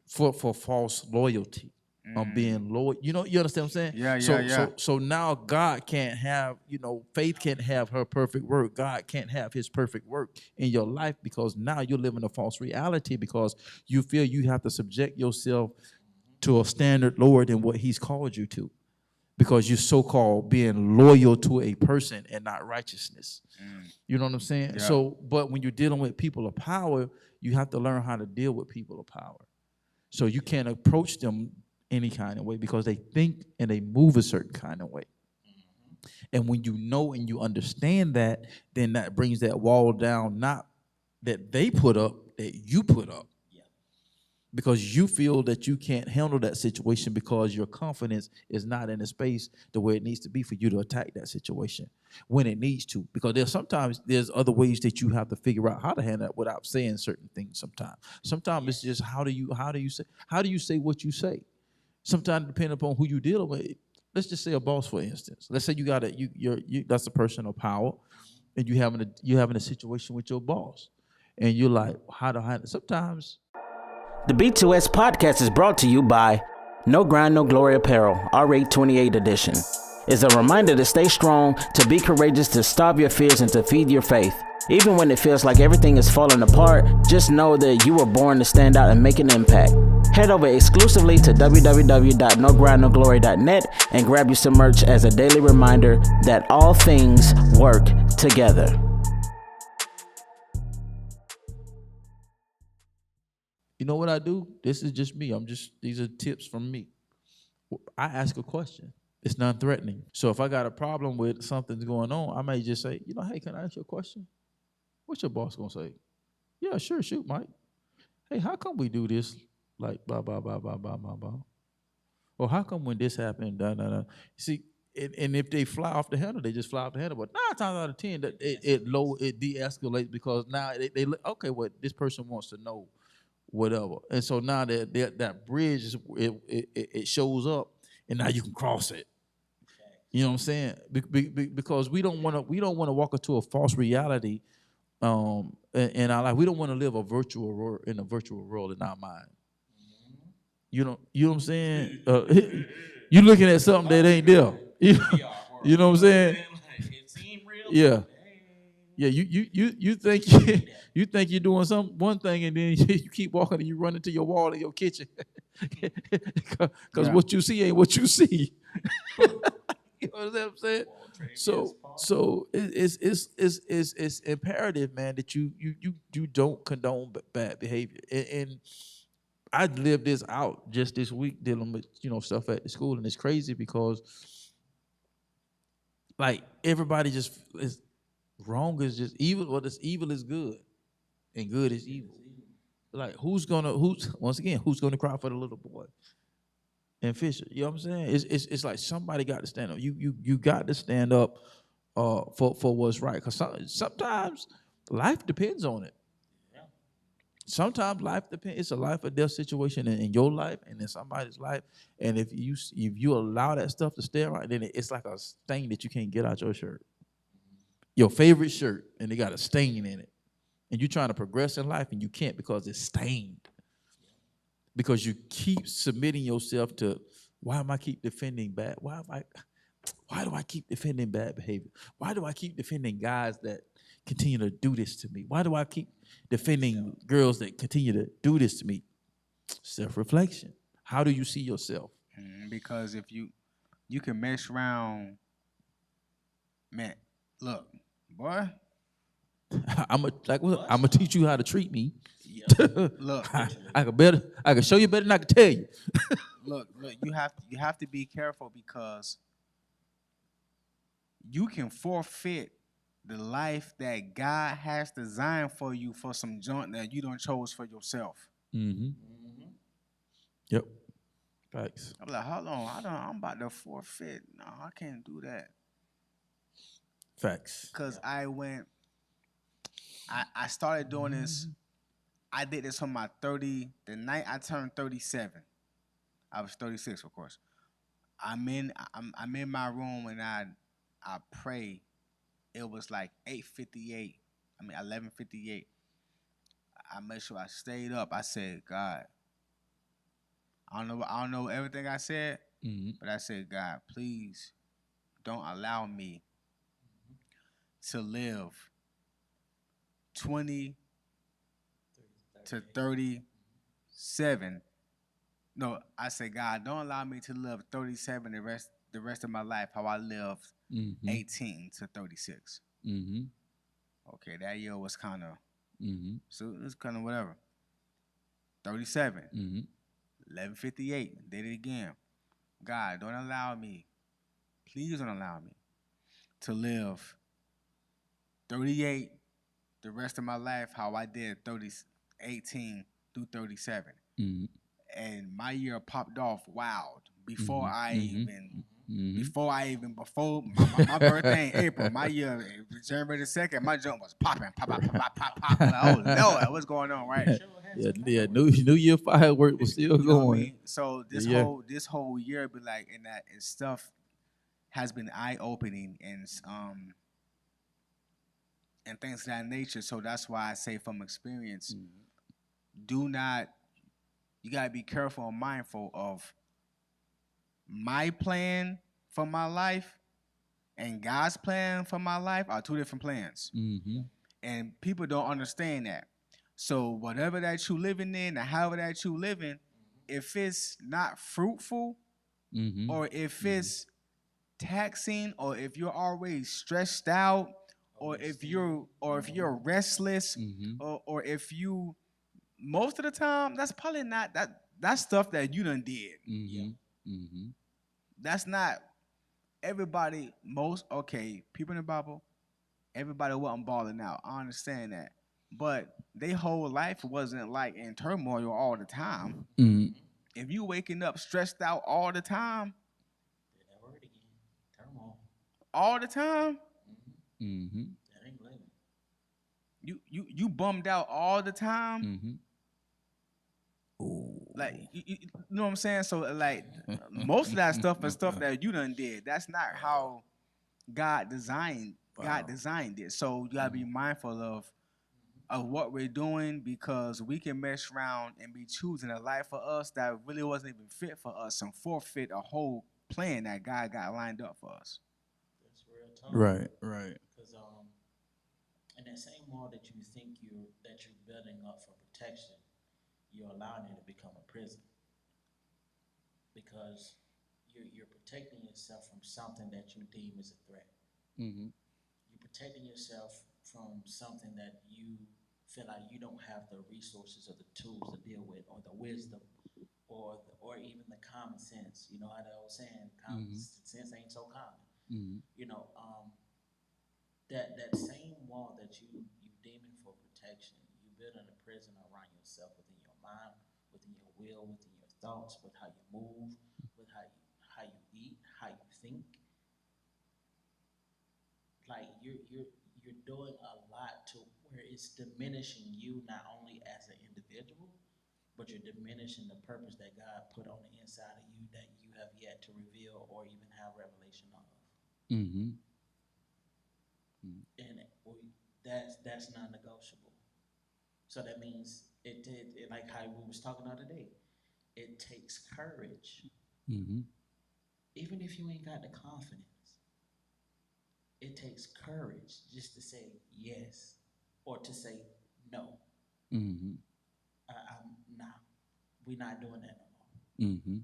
For false loyalty. I'm being loyal. You understand what I'm saying? Yeah. So now God can't have, faith can't have her perfect work. God can't have His perfect work in your life, because now you're living a false reality, because you feel you have to subject yourself to a standard lower than what He's called you to, because you're so-called being loyal to a person and not righteousness. You know what I'm saying? Yeah. So, but when you're dealing with people of power, you have to learn how to deal with people of power. So you can't approach them any kind of way, because they think and they move a certain kind of way. And when you know and you understand that, then that brings that wall down, not that they put up, that you put up. Because you feel that you can't handle that situation, because your confidence is not in a space the way it needs to be for you to attack that situation when it needs to. Because there's other ways that you have to figure out how to handle that without saying certain things. Sometimes it's just how do you say what you say. Sometimes depending upon who you deal with. Let's just say a boss, for instance. Let's say you got that's a person of power, and you having a situation with your boss, and you're like, how to handle it. Sometimes. The B2S Podcast is brought to you by No Grind, No Glory Apparel, R828 edition. It's a reminder to stay strong, to be courageous, to starve your fears, and to feed your faith. Even when it feels like everything is falling apart, just know that you were born to stand out and make an impact. Head over exclusively to www.nogrindnoglory.net and grab you some merch as a daily reminder that all things work together. You know what I do? This is just me. These are tips from me. I ask a question. It's non-threatening. So if I got a problem with something's going on, I may just say, hey, can I ask you a question? What's your boss gonna say? Yeah, sure, shoot, Mike. Hey, how come we do this like blah, blah, blah, blah, blah, blah, blah? Or how come when this happened, da, da, da? See, and if they fly off the handle, they just fly off the handle. But 9 times out of 10, it de-escalates, because now they okay, well, this person wants to know whatever. And so now that bridge it shows up, and now you can cross it. You know what I'm saying? Because we don't want to walk into a false reality in our life. We don't want to live a virtual world in our mind. You know what I'm saying? You looking at something that ain't there. You know what I'm saying? It seemed real. Yeah. Yeah, you think you think you're doing one thing, and then you keep walking and you run into your wall in your kitchen, because what you see ain't what you see. You know what I'm saying? So it's imperative, man, that you don't condone bad behavior. And I lived this out just this week, dealing with stuff at the school, and it's crazy because like everybody just is. Wrong is just evil, or this evil is good, and good is evil. Like who's gonna cry for the little boy and Fisher? You know what I'm saying? It's like somebody got to stand up. You got to stand up for what's right, because sometimes life depends on it. Sometimes life depends. It's a life or death situation in your life and in somebody's life. And if you allow that stuff to stay around, then it's like a stain that you can't get out your shirt. Your favorite shirt, and they got a stain in it. And you're trying to progress in life, and you can't because it's stained. Because you keep submitting yourself to, why am I keep defending bad? Why am I? Why do I keep defending bad behavior? Why do I keep defending guys that continue to do this to me? Why do I keep defending girls that continue to do this to me? Self-reflection. How do you see yourself? Because if you can mess around, man. Look, boy. I'm gonna teach you how to treat me. Look, I can show you better than I can tell you. look. You have to be careful because you can forfeit the life that God has designed for you for some junk that you don't chose for yourself. Yep. Facts. I'm like, hold on, I'm about to forfeit. No, I can't do that. Facts. Because I started doing this. I did this on my 30, the night I turned 37. I was 36, of course. I'm in my room and I pray. It was like 11:58. I made sure I stayed up. I said, God, I don't know everything I said, but I said, God, please don't allow me to live 20 to 37. No, I said, God, don't allow me to live 37 the rest of my life how I lived 18 to 36. Okay, that year was kind of, so it was kind of whatever. 37, 11:58, did it again. God, don't allow me, please don't allow me to live 38 the rest of my life how I did 18 through 37. And my year popped off wild before my birthday in April. My year, January the 2nd, my jump was popping, pop. Like, oh Lord, what's going on, right? Yeah. New Year firework was still You know going. what I mean? So this whole year, be like, and stuff has been eye opening and things of that nature. So that's why I say from experience, you gotta be careful and mindful of my plan for my life and God's plan for my life are two different plans. And people don't understand that. So whatever that you living in and however that you living, if it's not fruitful or if it's taxing or if you're always stressed out or if you're restless or if you most of the time that's probably not that's stuff that you done did. That's not everybody people in the Bible, everybody wasn't balling out. I understand that. But their whole life wasn't like in turmoil all the time. If you waking up stressed out all the time, all the time, That ain't living. you bummed out all the time. Like you know what I'm saying? So like most of that stuff is stuff that you done did. That's not how God designed it. So you gotta be mindful of what we're doing because we can mess around and be choosing a life for us that really wasn't even fit for us and forfeit a whole plan that God got lined up for us. That's real talk. Right. Because in that same wall that you think you're building up for protection, you're allowing it to become a prison because you're protecting yourself from something that you deem as a threat. You're protecting yourself from something that you feel like you don't have the resources or the tools to deal with, or the wisdom, or even the common sense. You know how that old saying, common sense ain't so common. You know, that same wall that you deeming for protection, you building a prison around yourself within your mind, within your will, within your thoughts, with how you move, with how you eat, how you think. Like you're doing a lot to where it's diminishing you not only as an individual, but you're diminishing the purpose that God put on the inside of you that you have yet to reveal or even have revelation of. And that's non-negotiable. So that means it like how we was talking the other day. It takes courage, even if you ain't got the confidence. it takes courage just to say yes or to say no. Mm-hmm. Nah, we're not doing that no more. Mm-hmm.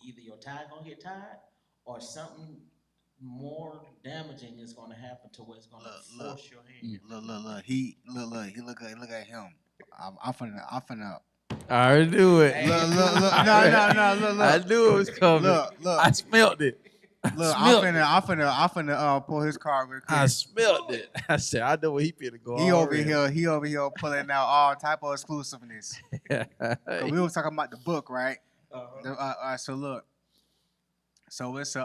Either your tie gonna get tied or something more damaging is gonna happen to where it's gonna force your hand. Look. He look at him. I'm finna. I already knew it. Look. No. Look. I knew it was coming. Look. I smelt it. Look, I'm finna pull his card real quick. I smelt it. I said, I know where he finna go. He over here pulling out all type of exclusiveness. We were talking about the book, right? So look. So it's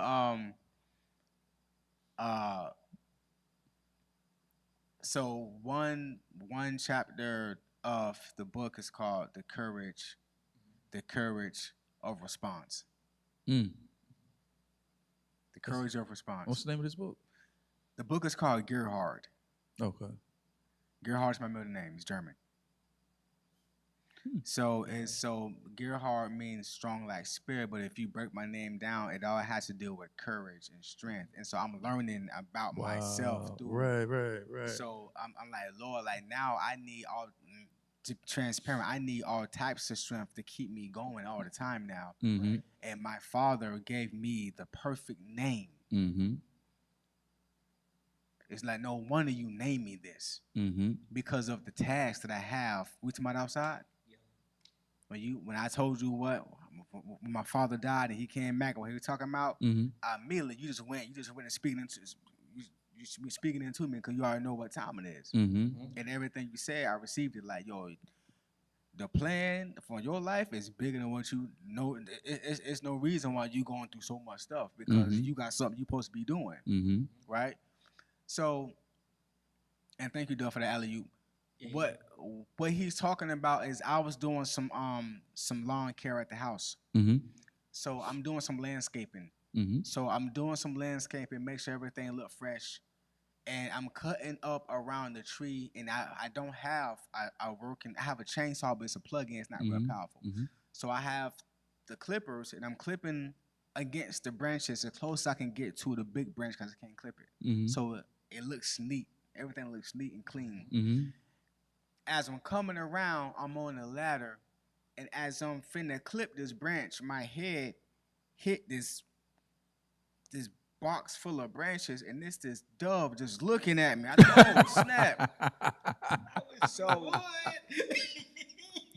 so one chapter of the book is called the courage of response. Mm. The courage of response. What's the name of this book? The book is called Gerhard. Okay. Gerhard's my middle name. It's German. So Gerhard means strong like spirit, but if you break my name down, it all has to do with courage and strength. And so I'm learning about myself through. Right. So I'm like, Lord, like now I need transparent. I need all types of strength to keep me going all the time now. Mm-hmm. And my Father gave me the perfect name. Mm-hmm. It's like, no wonder you name me this. Mm-hmm. Because of the task that I have. We talking about outside? When I told you when my father died and he came back, what he was talking about, immediately you just went and speaking into me because you already know what time it is. Mm-hmm. And everything you said, I received it like, yo, the plan for your life is bigger than what you know. It's no reason why you going through so much stuff because you got something you're supposed to be doing, right? So, and thank you, Doug, for the alley-oop. What he's talking about is I was doing some lawn care at the house. Mm-hmm. So I'm doing some landscaping. Mm-hmm. So I'm doing some landscaping, make sure everything look fresh. And I'm cutting up around the tree, and I don't have I have a chainsaw, but it's a plug-in, it's not real powerful. Mm-hmm. So I have the clippers, and I'm clipping against the branches as close as I can get to the big branch because I can't clip it. Mm-hmm. So it looks neat. Everything looks neat and clean. Mm-hmm. As I'm coming around, I'm on the ladder, and as I'm finna clip this branch, my head hit this box full of branches, and this dove just looking at me. I thought, oh, snap. So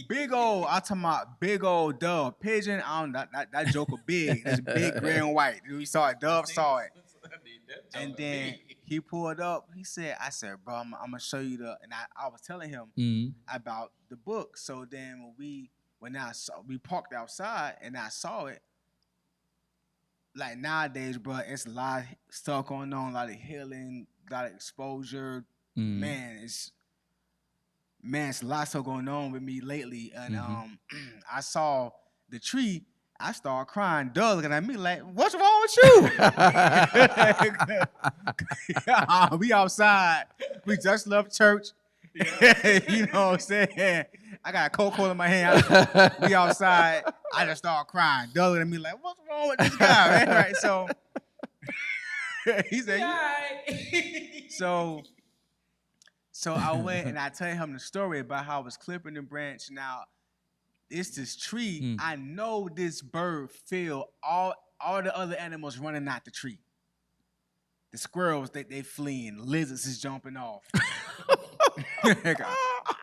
big old, I'm talking about big old dove. Pigeon, that joker big. This big gray and white. We saw it, dove saw it. And then he pulled up. I said, bro, I'm gonna show you and I was telling him about the book. So then we parked outside and I saw it. Like nowadays, bro, it's a lot of stuff going on, a lot of healing, a lot of exposure. Man, it's a lot of stuff going on with me lately. And I saw the tree. I started crying. Doug looking at me like, what's wrong with you? We outside. We just left church. You know what I'm saying? I got a Coca-Cola in my hand. We outside. I just started crying. Doug looking at me like, what's wrong with this guy, man? Right? So he said, so I went and I tell him the story about how I was clipping the branch. Now, it's this tree. I know this bird feel all the other animals running out the tree. The squirrels, they fleeing. Lizards is jumping off.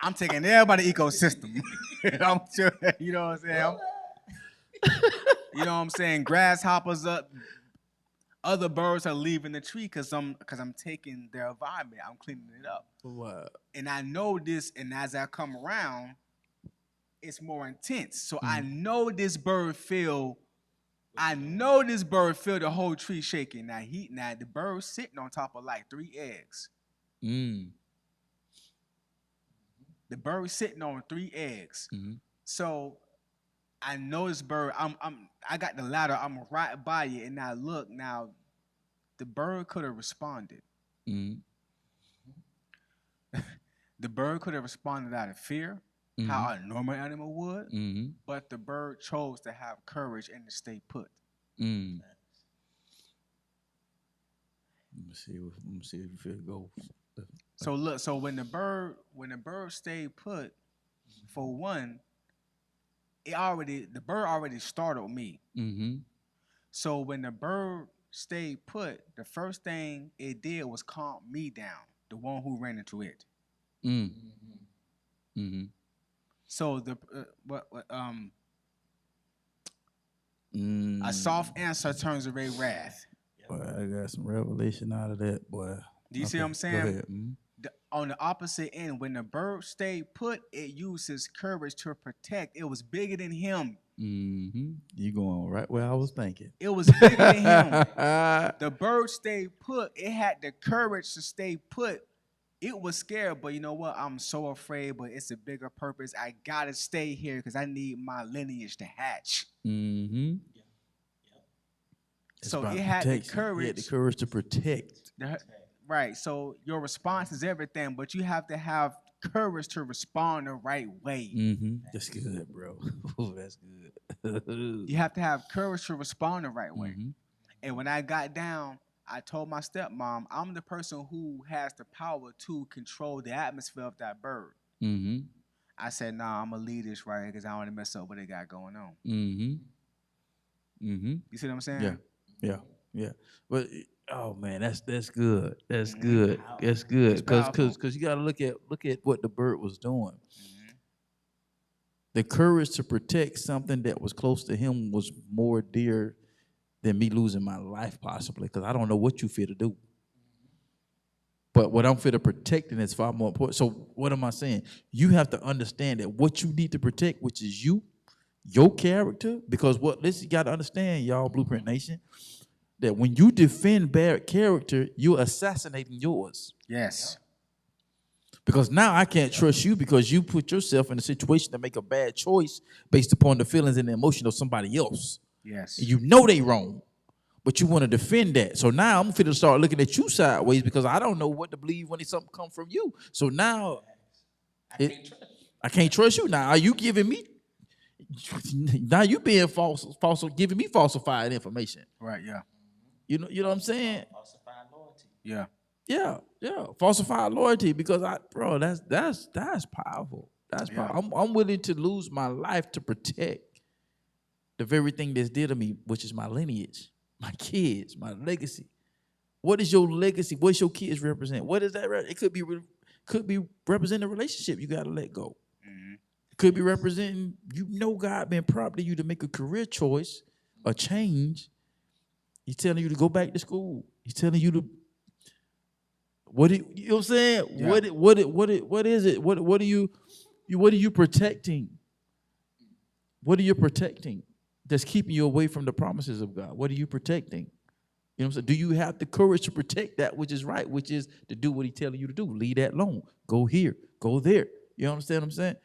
I'm taking everybody's ecosystem. You know what I'm saying? You know what I'm saying? Grasshoppers up. Other birds are leaving the tree because I'm taking their environment. I'm cleaning it up. Wow. And I know this, and as I come around, it's more intense. So I know this bird feel the whole tree shaking. Now the bird's sitting on top of like 3 eggs. The bird's sitting on 3 eggs. So I know this bird. I got the ladder. I'm right by it, and I look. Now the bird could have responded. The bird could have responded out of fear, how a normal animal would. But the bird chose to have courage and to stay put. Let me see if it goes. So look, so when the bird stayed put, for one, the bird already startled me. Mm-hmm. So when the bird stayed put, the first thing it did was calm me down, the one who ran into it. Mm-hmm. So a soft answer turns away wrath. Boy, I got some revelation out of that, boy. Do you see what I'm saying? Go ahead. Mm-hmm. On the opposite end, when the bird stayed put, it used his courage to protect. It was bigger than him. Mm-hmm. You going right where I was thinking. It was bigger than him. The bird stayed put. It had the courage to stay put. It was scared, but you know what? I'm so afraid, but it's a bigger purpose. I gotta stay here because I need my lineage to hatch. Mm-hmm. So it had the courage. It had the courage to protect. Right. So your response is everything, but you have to have courage to respond the right way. Mm-hmm. That's good, bro. That's good. You have to have courage to respond the right way. Mm-hmm. And when I got down, I told my stepmom, I'm the person who has the power to control the atmosphere of that bird. Mm-hmm. I said, nah, I'm going to lead this right here because I don't want to mess up what they got going on. Mm-hmm. Mm-hmm. You see what I'm saying? Yeah. But oh man, that's good. That's good. That's good. Because you got to look at what the bird was doing. Mm-hmm. The courage to protect something that was close to him was more dear than me losing my life, possibly, because I don't know what you fear to do. But what I'm fear to protecting is far more important. So what am I saying? You have to understand that what you need to protect, which is you, your character, because you got to understand, y'all, Blueprint Nation, that when you defend bad character, you're assassinating yours. Yes. Because now I can't trust you because you put yourself in a situation to make a bad choice based upon the feelings and the emotion of somebody else. Yes. And you know they wrong, but you want to defend that. So now I'm finna start looking at you sideways because I don't know what to believe when something comes from you. So now I can't trust you. Now are you giving me? Now you being false, giving me falsified information. Right. Yeah. You know what I'm saying? Falsified loyalty. Yeah. Yeah. Falsified loyalty because that's powerful. That's powerful. I'm willing to lose my life to protect the very thing that's dear to me, which is my lineage, my kids, my legacy. What is your legacy? What's your kids represent? What is that? It could be representing a relationship you got to let go. Mm-hmm. It could be representing, God been prompting you to make a career choice, a change. He's telling you to go back to school. He's telling you to, you know what I'm saying? Yeah. What is it? What are you protecting? What are you protecting that's keeping you away from the promises of God? What are you protecting? You know what I'm saying? Do you have the courage to protect that which is right, which is to do what he's telling you to do? Leave that alone. Go here. Go there. You understand what I'm saying?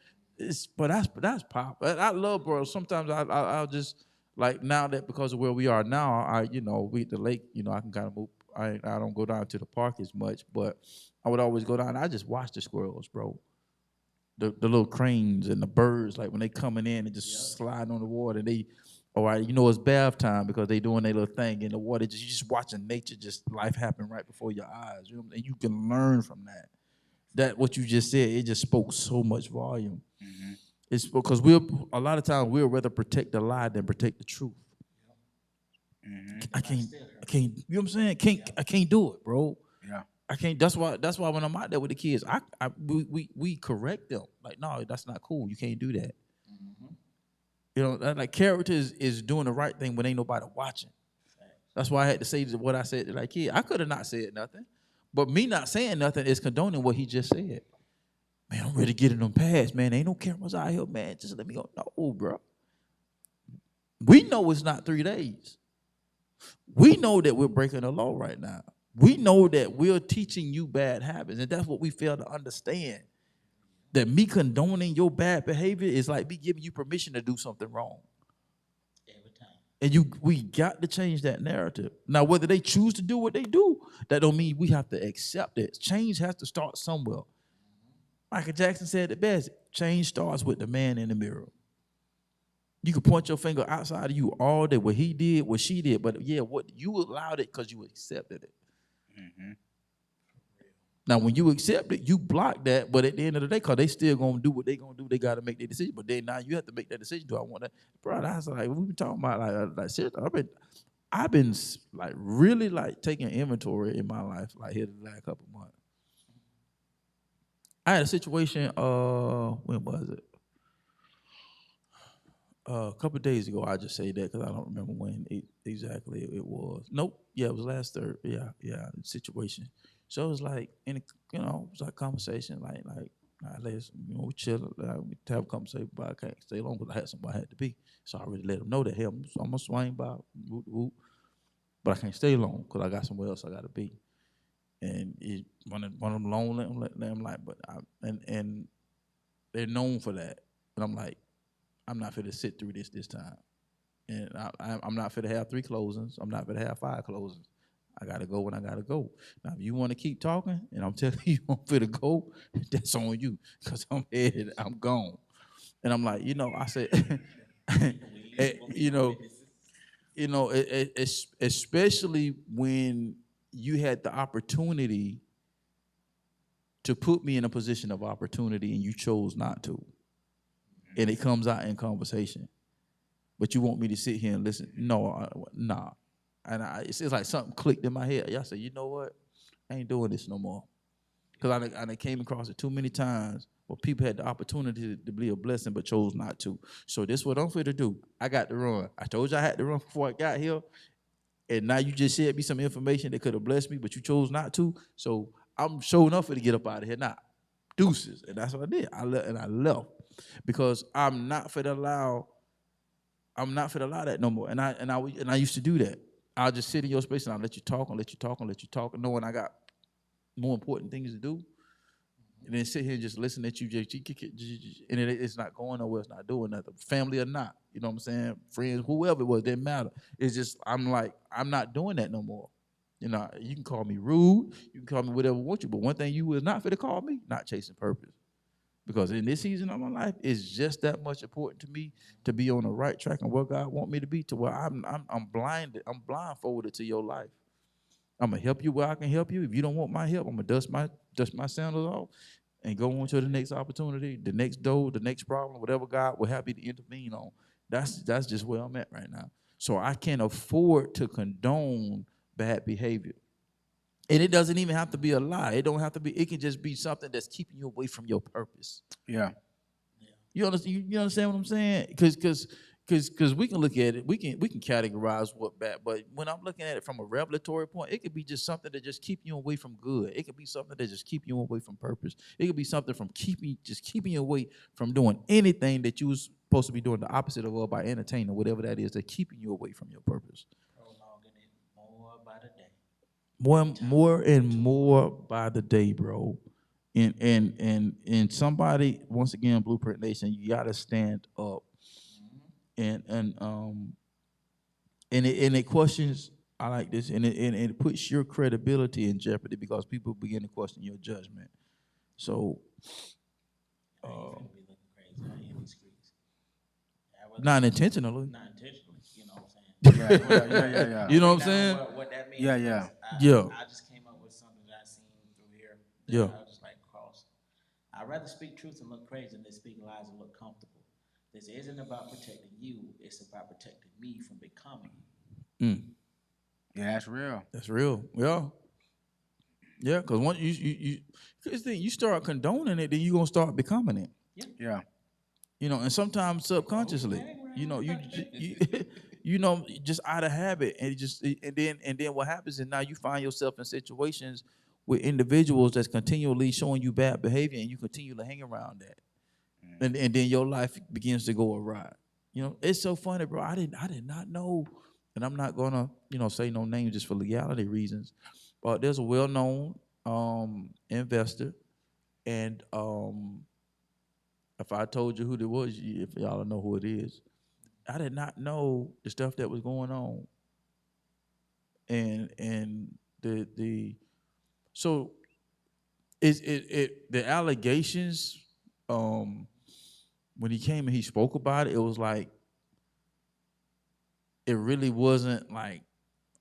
But that's pop. I love, bro. Sometimes I'll just, like, now that because of where we are now, we at the lake, I can kind of move. I don't go down to the park as much, but I would always go down and I just watch the squirrels, bro. The little cranes and the birds, like when they coming in and just sliding on the water, it's bath time because they doing their little thing in the water. You just watching nature, just life happen right before your eyes. And you can learn from that. That what you just said, it just spoke so much volume. Mm-hmm. It's because a lot of times we'll rather protect the lie than protect the truth. Mm-hmm. I can't, you know what I'm saying? I can't do it, bro. Yeah. I can't. That's why when I'm out there with the kids, we correct them. Like, no, that's not cool. You can't do that. Mm-hmm. Like character is doing the right thing when ain't nobody watching. That's why I had to say what I said to that kid. I could have not said nothing, but me not saying nothing is condoning what he just said. Man, I'm ready to get in them pads, man. Ain't no cameras out here, man. Just let me go. No, bro. We know it's not 3 days. We know that we're breaking the law right now. We know that we're teaching you bad habits, and that's what we fail to understand. That me condoning your bad behavior is like me giving you permission to do something wrong. Every time. And we got to change that narrative. Now, whether they choose to do what they do, that don't mean we have to accept it. Change has to start somewhere. Michael Jackson said it best. Change starts with the man in the mirror. You can point your finger outside of you all day, what he did, what she did, but what you allowed it because you accepted it. Mm-hmm. Now, when you accept it, you block that. But at the end of the day, because they still gonna do what they gonna do, they gotta make their decision. But then now you have to make that decision. Do I want that, bro? That's like we been talking about like seriously. I've been like really like taking inventory in my life like here the last couple months. I had a situation. When was it? A couple of days ago. I just say that because I don't remember when exactly it was. Nope. Yeah, it was last Thursday. Yeah. Situation. So it was like it was like conversation, like let's we chill, we have a conversation, but I can't stay long because I had somewhere I had to be. So I already let them know that hey, I'm gonna swing by, but I can't stay long because I got somewhere else I got to be. And one of them long, let them like, but and they're known for that, and I'm like, I'm not fit to sit through this time, and I'm not fit to have 3 closings. I'm not fit to have 5 closings. I gotta go when I gotta go. Now, if you want to keep talking, and I'm telling you I'm fit to go, that's on you, because I'm headed, I'm gone. And I'm like, I said, especially when you had the opportunity to put me in a position of opportunity and you chose not to. And it comes out in conversation. But you want me to sit here and listen? No, nah. And it's like something clicked in my head. Y'all say, you know what? I ain't doing this no more. Because I came across it too many times where people had the opportunity to be a blessing but chose not to. So this is what I'm fit to do. I got to run. I told you I had to run before I got here. And now you just shared me some information that could have blessed me, but you chose not to. So I'm sure enough to get up out of here now. Deuces. And that's what I did. I left. Because I'm not fit to allow that no more. And I used to do that. I'll just sit in your space and I'll let you talk and let you talk and let you talk, knowing I got more important things to do. And then sit here and just listen at you, and it's not going nowhere, it's not doing nothing. Family or not, you know what I'm saying? Friends, whoever it was, didn't matter. It's just, I'm like, I'm not doing that no more. You can call me rude, you can call me whatever you want you, but one thing you was not fit to call me, not chasing purpose. Because in this season of my life, it's just that much important to me to be on the right track and where God want me to be, to where I'm blinded, I'm blindfolded to your life. I'm gonna help you where I can help you. If you don't want my help, I'm gonna dust my sandals off and go on to the next opportunity, the next door, the next problem, whatever God will have me to intervene on. That's just where I'm at right now. So I can't afford to condone bad behavior. And it doesn't even have to be a lie. It don't have to be. It can just be something that's keeping you away from your purpose. Yeah. You understand what I'm saying? Because we can look at it. We can categorize what bad. But when I'm looking at it from a revelatory point, it could be just something that just keep you away from good. It could be something that just keep you away from purpose. It could be something from keeping you away from doing anything that you was supposed to be doing the opposite of by entertaining, whatever that is, that's keeping you away from your purpose. Prolonging it more by the day. More and more by the day, bro. And somebody, once again, Blueprint Nation, you gotta stand up. And it questions. I like this, and it puts your credibility in jeopardy because people begin to question your judgment. So, not intentionally. Not intentionally, you know what I'm saying? Yeah. You know what I'm saying? What that means? Yeah. I just came up with something that I seen through here. I was just like cross. I'd rather speak truth and look crazy than speak lies and look comfortable. This isn't about protecting you. It's about protecting me from becoming you. Yeah, that's real. That's real. Yeah, because once you start condoning it, then you're gonna start becoming it. Yeah. And sometimes subconsciously, just out of habit, and then what happens is now you find yourself in situations with individuals that's continually showing you bad behavior, and you continue to hang around that. And then your life begins to go awry. It's so funny, bro. I did not know, and I'm not gonna, say no names just for legality reasons. But there's a well-known investor, and if I told you who it was, if y'all know who it is, I did not know the stuff that was going on. And so the allegations. When he came and he spoke about it, it was like, it really wasn't like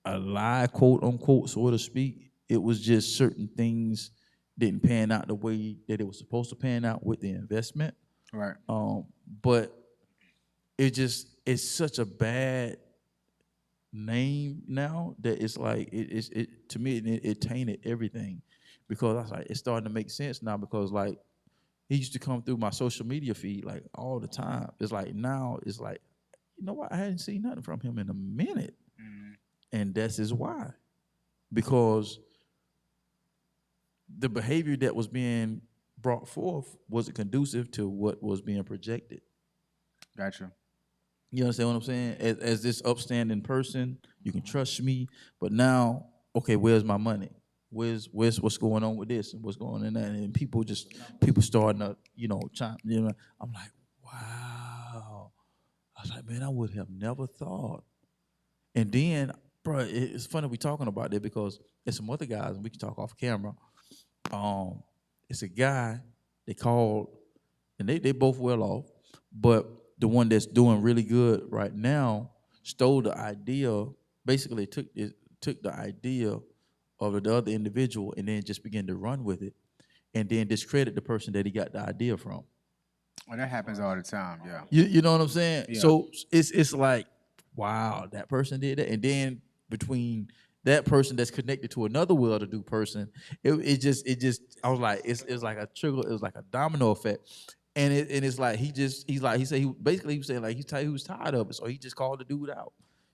a lie, quote unquote, so to speak. It was just certain things didn't pan out the way that it was supposed to pan out with the investment. Right. But it's such a bad name now that it's like it to me it tainted everything, because I was like, it's starting to make sense now, because like he used to come through my social media feed like all the time. It's like now it's like, you know what, I hadn't seen nothing from him in a minute. And that's his why. Because the behavior that was being brought forth wasn't conducive to what was being projected. Gotcha. You understand what I'm saying? As this upstanding person, you can trust me. But now, okay, where's my money? Where's what's going on with this and what's going on in that? And people starting to, chime. I'm like, wow. I was like, man, I would have never thought. And then, bro, it's funny we talking about that, because there's some other guys, and we can talk off camera. It's a guy they called, and they both well off, but the one that's doing really good right now stole the idea. Basically, took the idea of the other individual and then just began to run with it, and then discredit the person that he got the idea from. Well, that happens all the time. Yeah. You know what I'm saying? Yeah. So it's like, wow, that person did that, and then between that person that's connected to another well-to-do person, it just I was like, it's like a trigger, it was like a domino effect. And it's like he was tired of it, so he just called the dude out.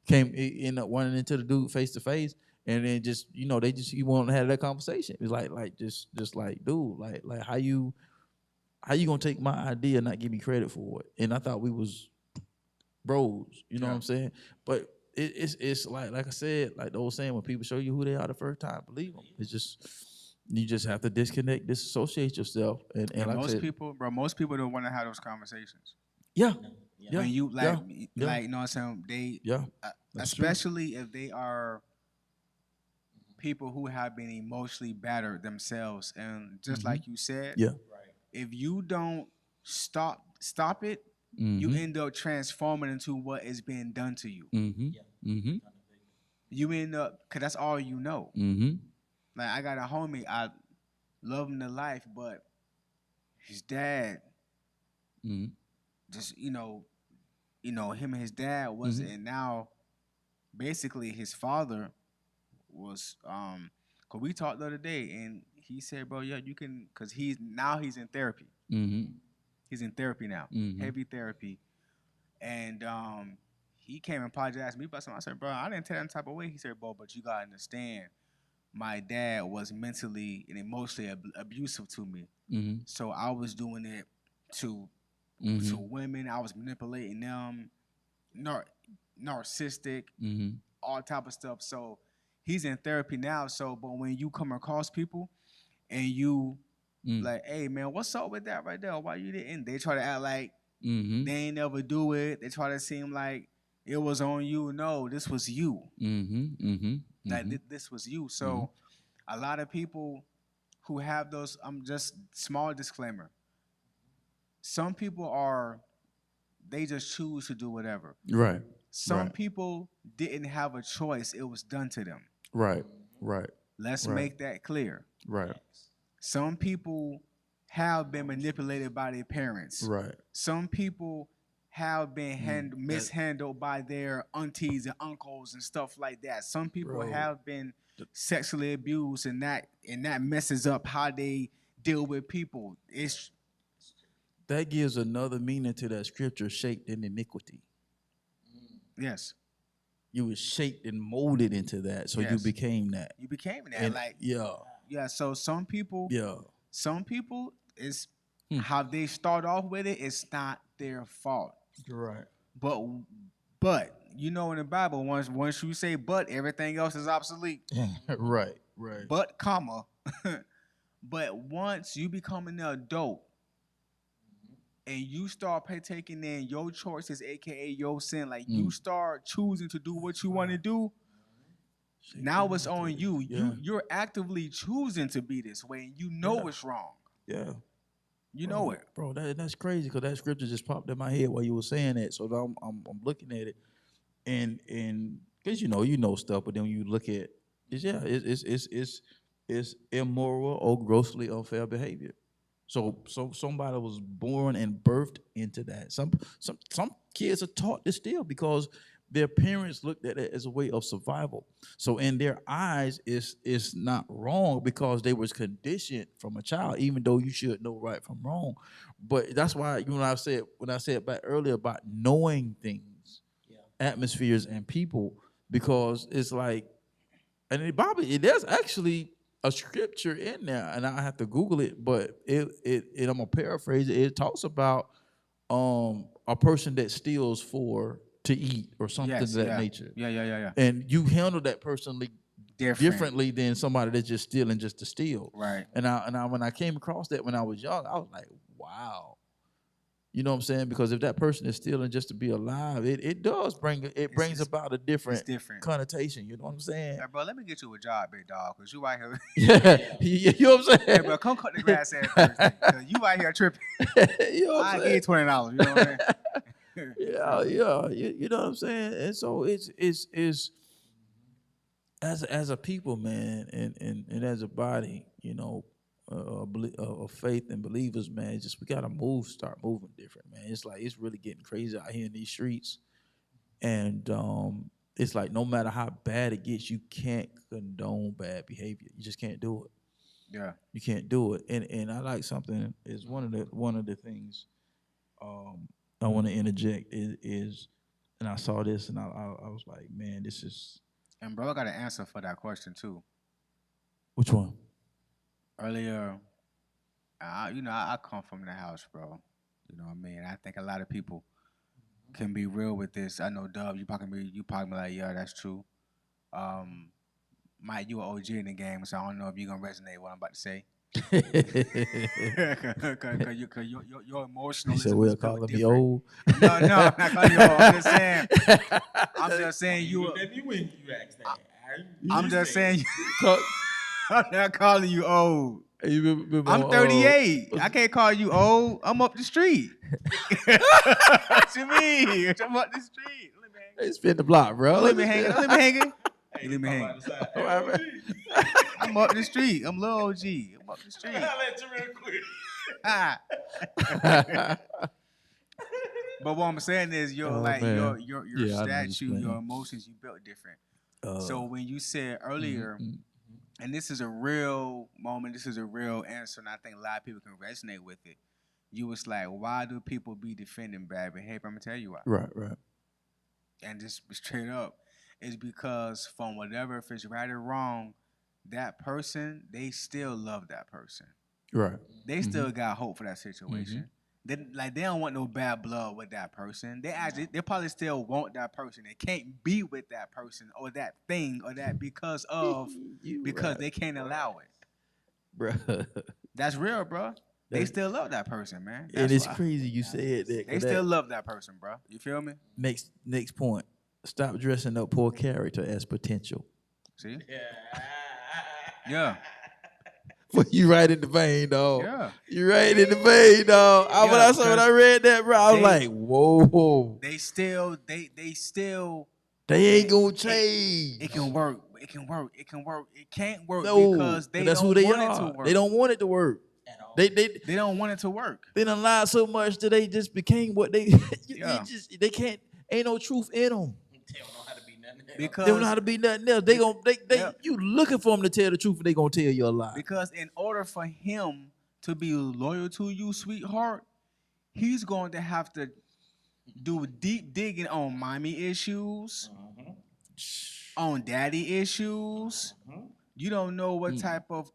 Ended up running into the dude face to face, and then he wanted to have that conversation. It was like just like, dude, like how you gonna take my idea and not give me credit for it? And I thought we was bros, you know what I'm saying? But it's like I said, like the old saying, when people show you who they are the first time, believe them. It's just, you just have to disconnect, disassociate yourself, and like most I said, most people don't want to have those conversations. Yeah. When you like, you know what I'm saying? Especially if they are people who have been emotionally battered themselves, and just like you said, if you don't stop it, you end up transforming into what is being done to you. You end up, because that's all you know. Like, I got a homie, I love him to life, but his dad, just, him and his dad wasn't, and now basically his father was, because we talked the other day, and he said, bro, yeah, you can, because he's in therapy. He's in therapy now, heavy therapy. And he came and apologized to me about something. I said, bro, I didn't tell that type of way. He said, bro, but you got to understand, my dad was mentally and emotionally abusive to me. So I was doing it to women. I was manipulating them, narcissistic, all type of stuff. So he's in therapy now. So, but when you come across people and you like, hey, man, what's up with that right there? Why you didn't? They try to act like they ain't never do it. They try to seem like it was on you. No, this was you. Like this was you. So a lot of people who have those, just small disclaimer. Some people they just choose to do whatever. Right. Some people didn't have a choice. It was done to them. Right. Let's make that clear. Right. Some people have been manipulated by their parents. Right. Some people have been mishandled by their aunties and uncles and stuff like that. Some people have been sexually abused, and that messes up how they deal with people. That gives another meaning to that scripture, shaped in iniquity. Yes. You were shaped and molded into that, so you became that. You became that. And, like, yeah. So some people is how they start off with it. It's not their fault. Right. But in the Bible, once you say but, everything else is obsolete. Right. But comma. But once you become an adult and you start partaking in your choices, aka your sin, like you start choosing to do what you want to do. Now it's on you. You're actively choosing to be this way, and you know it's wrong. Yeah. You know it. Bro, that's crazy, because that scripture just popped in my head while you were saying that. So I'm looking at it, and because you know stuff, but then when you look at it's is immoral or grossly unfair behavior. So somebody was born and birthed into that. Some kids are taught to steal because their parents looked at it as a way of survival. So in their eyes, it's not wrong because they was conditioned from a child, even though you should know right from wrong. But that's why when I said back earlier about knowing things, atmospheres and people, because it's like, and there's actually a scripture in there, and I have to Google it, but it I'm gonna paraphrase it. It talks about a person that steals to eat or something of that nature. Yeah. And you handle that person differently than somebody that's just stealing just to steal. Right. And I when I came across that when I was young, I was like, wow. You know what I'm saying? Because if that person is stealing just to be alive, it brings about a different connotation. You know what I'm saying? Hey, bro, let me get you a job, big dog, because you out here. You know what I'm saying? Hey, bro, come cut the grass every Thursday, because you out here tripping. You know what I'm saying? I give you $20. You know what I'm saying? Yeah. You know what I'm saying? And so it's as a people, man, and as a body, you know, of faith and believers, man, we gotta start moving different, man. It's like it's really getting crazy out here in these streets, and it's like no matter how bad it gets, you can't condone bad behavior. You just can't do it. Yeah, you can't do it. And I like something is one of the things I want to interject is, and I saw this and I was like, man, this is. And bro, I got an answer for that question too. Which one? Earlier, I come from the house, bro. You know what I mean? I think a lot of people can be real with this. I know, Dub, you probably be like, yeah, that's true. Mike, you an OG in the game, so I don't know if you're going to resonate with what I'm about to say. Cause your emotional. So we're calling me old. No, I'm not calling you old. I'm just saying you. I'm just saying you. I'm not calling you old. I'm 38. I can't call you old. I'm up the street. What you mean? I'm up the street. Hey, spin the block, bro. Let me hang it. Let me hang. I'm up the street. I'm little OG. I'm up the street. I'll let you real quick. But what I'm saying is, your statue, your emotions, you built different. So when you said earlier, and this is a real moment, this is a real answer, and I think a lot of people can resonate with it. You was like, why do people be defending bad behavior? I'm gonna tell you why. Right. And just straight up, is because from whatever, if it's right or wrong, that person, they still love that person. Right. They still got hope for that situation. They don't want no bad blood with that person. They probably still want that person. They can't be with that person or that thing or that because they can't allow it. Bruh. That's real, bro. They still love that person, man. And it's crazy you said that. They still love that person, bro. You feel me? Next point. Stop dressing up poor character as potential. See? Yeah. You right in the vein, dog. Yeah. You right in the vein, dog. When I read that, bro, I was like, whoa. They still. They ain't gonna change. It can work. It can't work because that's who they are. They don't want it to work. They don't want it to work. They done lied so much that they just became what they. They can't. Ain't no truth in them. They don't know how to be nothing else. Because they don't know how to be nothing else. You looking for them to tell the truth, and they gonna tell you a lie. Because in order for him to be loyal to you, sweetheart, he's going to have to do deep digging on mommy issues, on daddy issues. You don't know what type of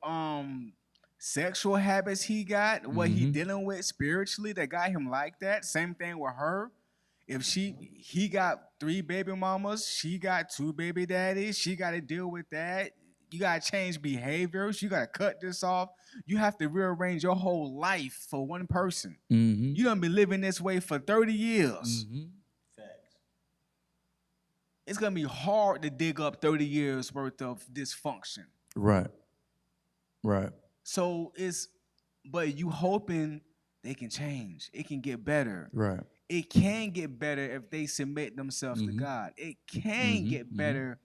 sexual habits he got, what he dealing with spiritually that got him like that. Same thing with her. If he got 3 baby mamas, she got 2 baby daddies, she got to deal with that. You got to change behaviors. You got to cut this off. You have to rearrange your whole life for one person. You done been living this way for 30 years. Facts. It's going to be hard to dig up 30 years worth of dysfunction. Right. So but you hoping they can change. It can get better. Right. It can get better if they submit themselves to God. It can get better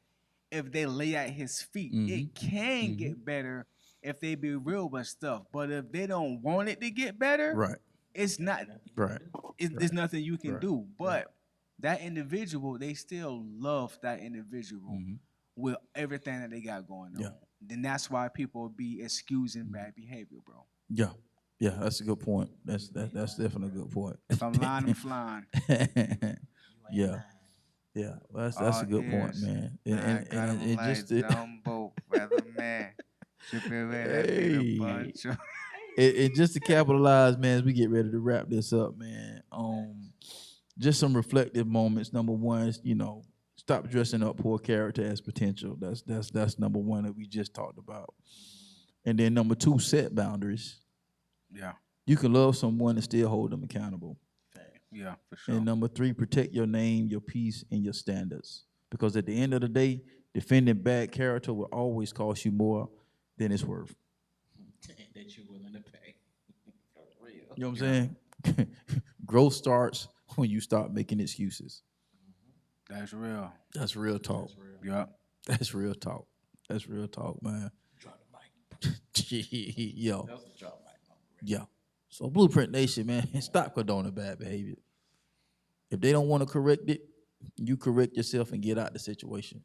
if they lay at his feet. It can get better if they be real with stuff. But if they don't want it to get better, Right. it's not. Right. There's nothing you can do. But that individual, they still love that individual with everything that they got going on. Then that's why people be excusing bad behavior, bro. Yeah. Yeah, that's a good point. That's definitely a good point. If I'm lying, I'm flying. Yeah. Yeah, well, that's a good point, man. And like just Dumbo, brother, man. And just to capitalize, man, as we get ready to wrap this up, man. Just some reflective moments. Number one is, stop dressing up poor character as potential. That's number one that we just talked about. And then number two, set boundaries. Yeah. You can love someone and still hold them accountable. Yeah, for sure. And number three, protect your name, your peace, and your standards. Because at the end of the day, defending bad character will always cost you more than it's worth. That you're willing to pay. For real. You know what I'm saying? Growth starts when you start making excuses. That's real. That's real talk. Yeah. That's real talk. That's real talk, man. Drop the mic. Yo. That was a drop mic. Yeah. So Blueprint Nation, man, stop condoning bad behavior. If they don't want to correct it, you correct yourself and get out the situation.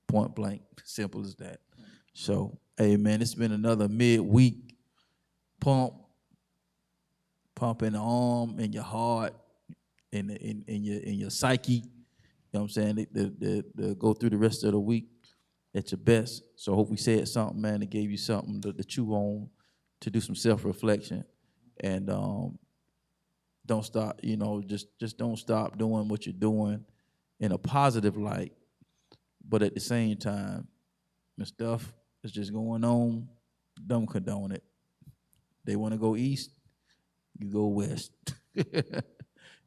Point blank. Simple as that. So, hey, man, it's been another midweek pump in the arm, in your heart, in your psyche. You know what I'm saying? To go through the rest of the week at your best. So I hope we said something, man, that gave you something to chew on, to do some self-reflection. And don't stop, just don't stop doing what you're doing in a positive light. But at the same time, when stuff is just going on, don't condone it. They want to go east, you go west.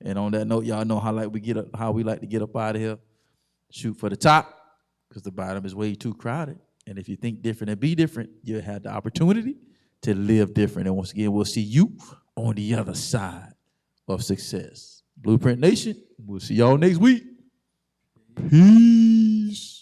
And on that note, y'all know how we like to get up out of here. Shoot for the top, because the bottom is way too crowded. And if you think different and be different, you'll have the opportunity to live different. And once again, we'll see you on the other side of success. Blueprint Nation, we'll see y'all next week. Peace.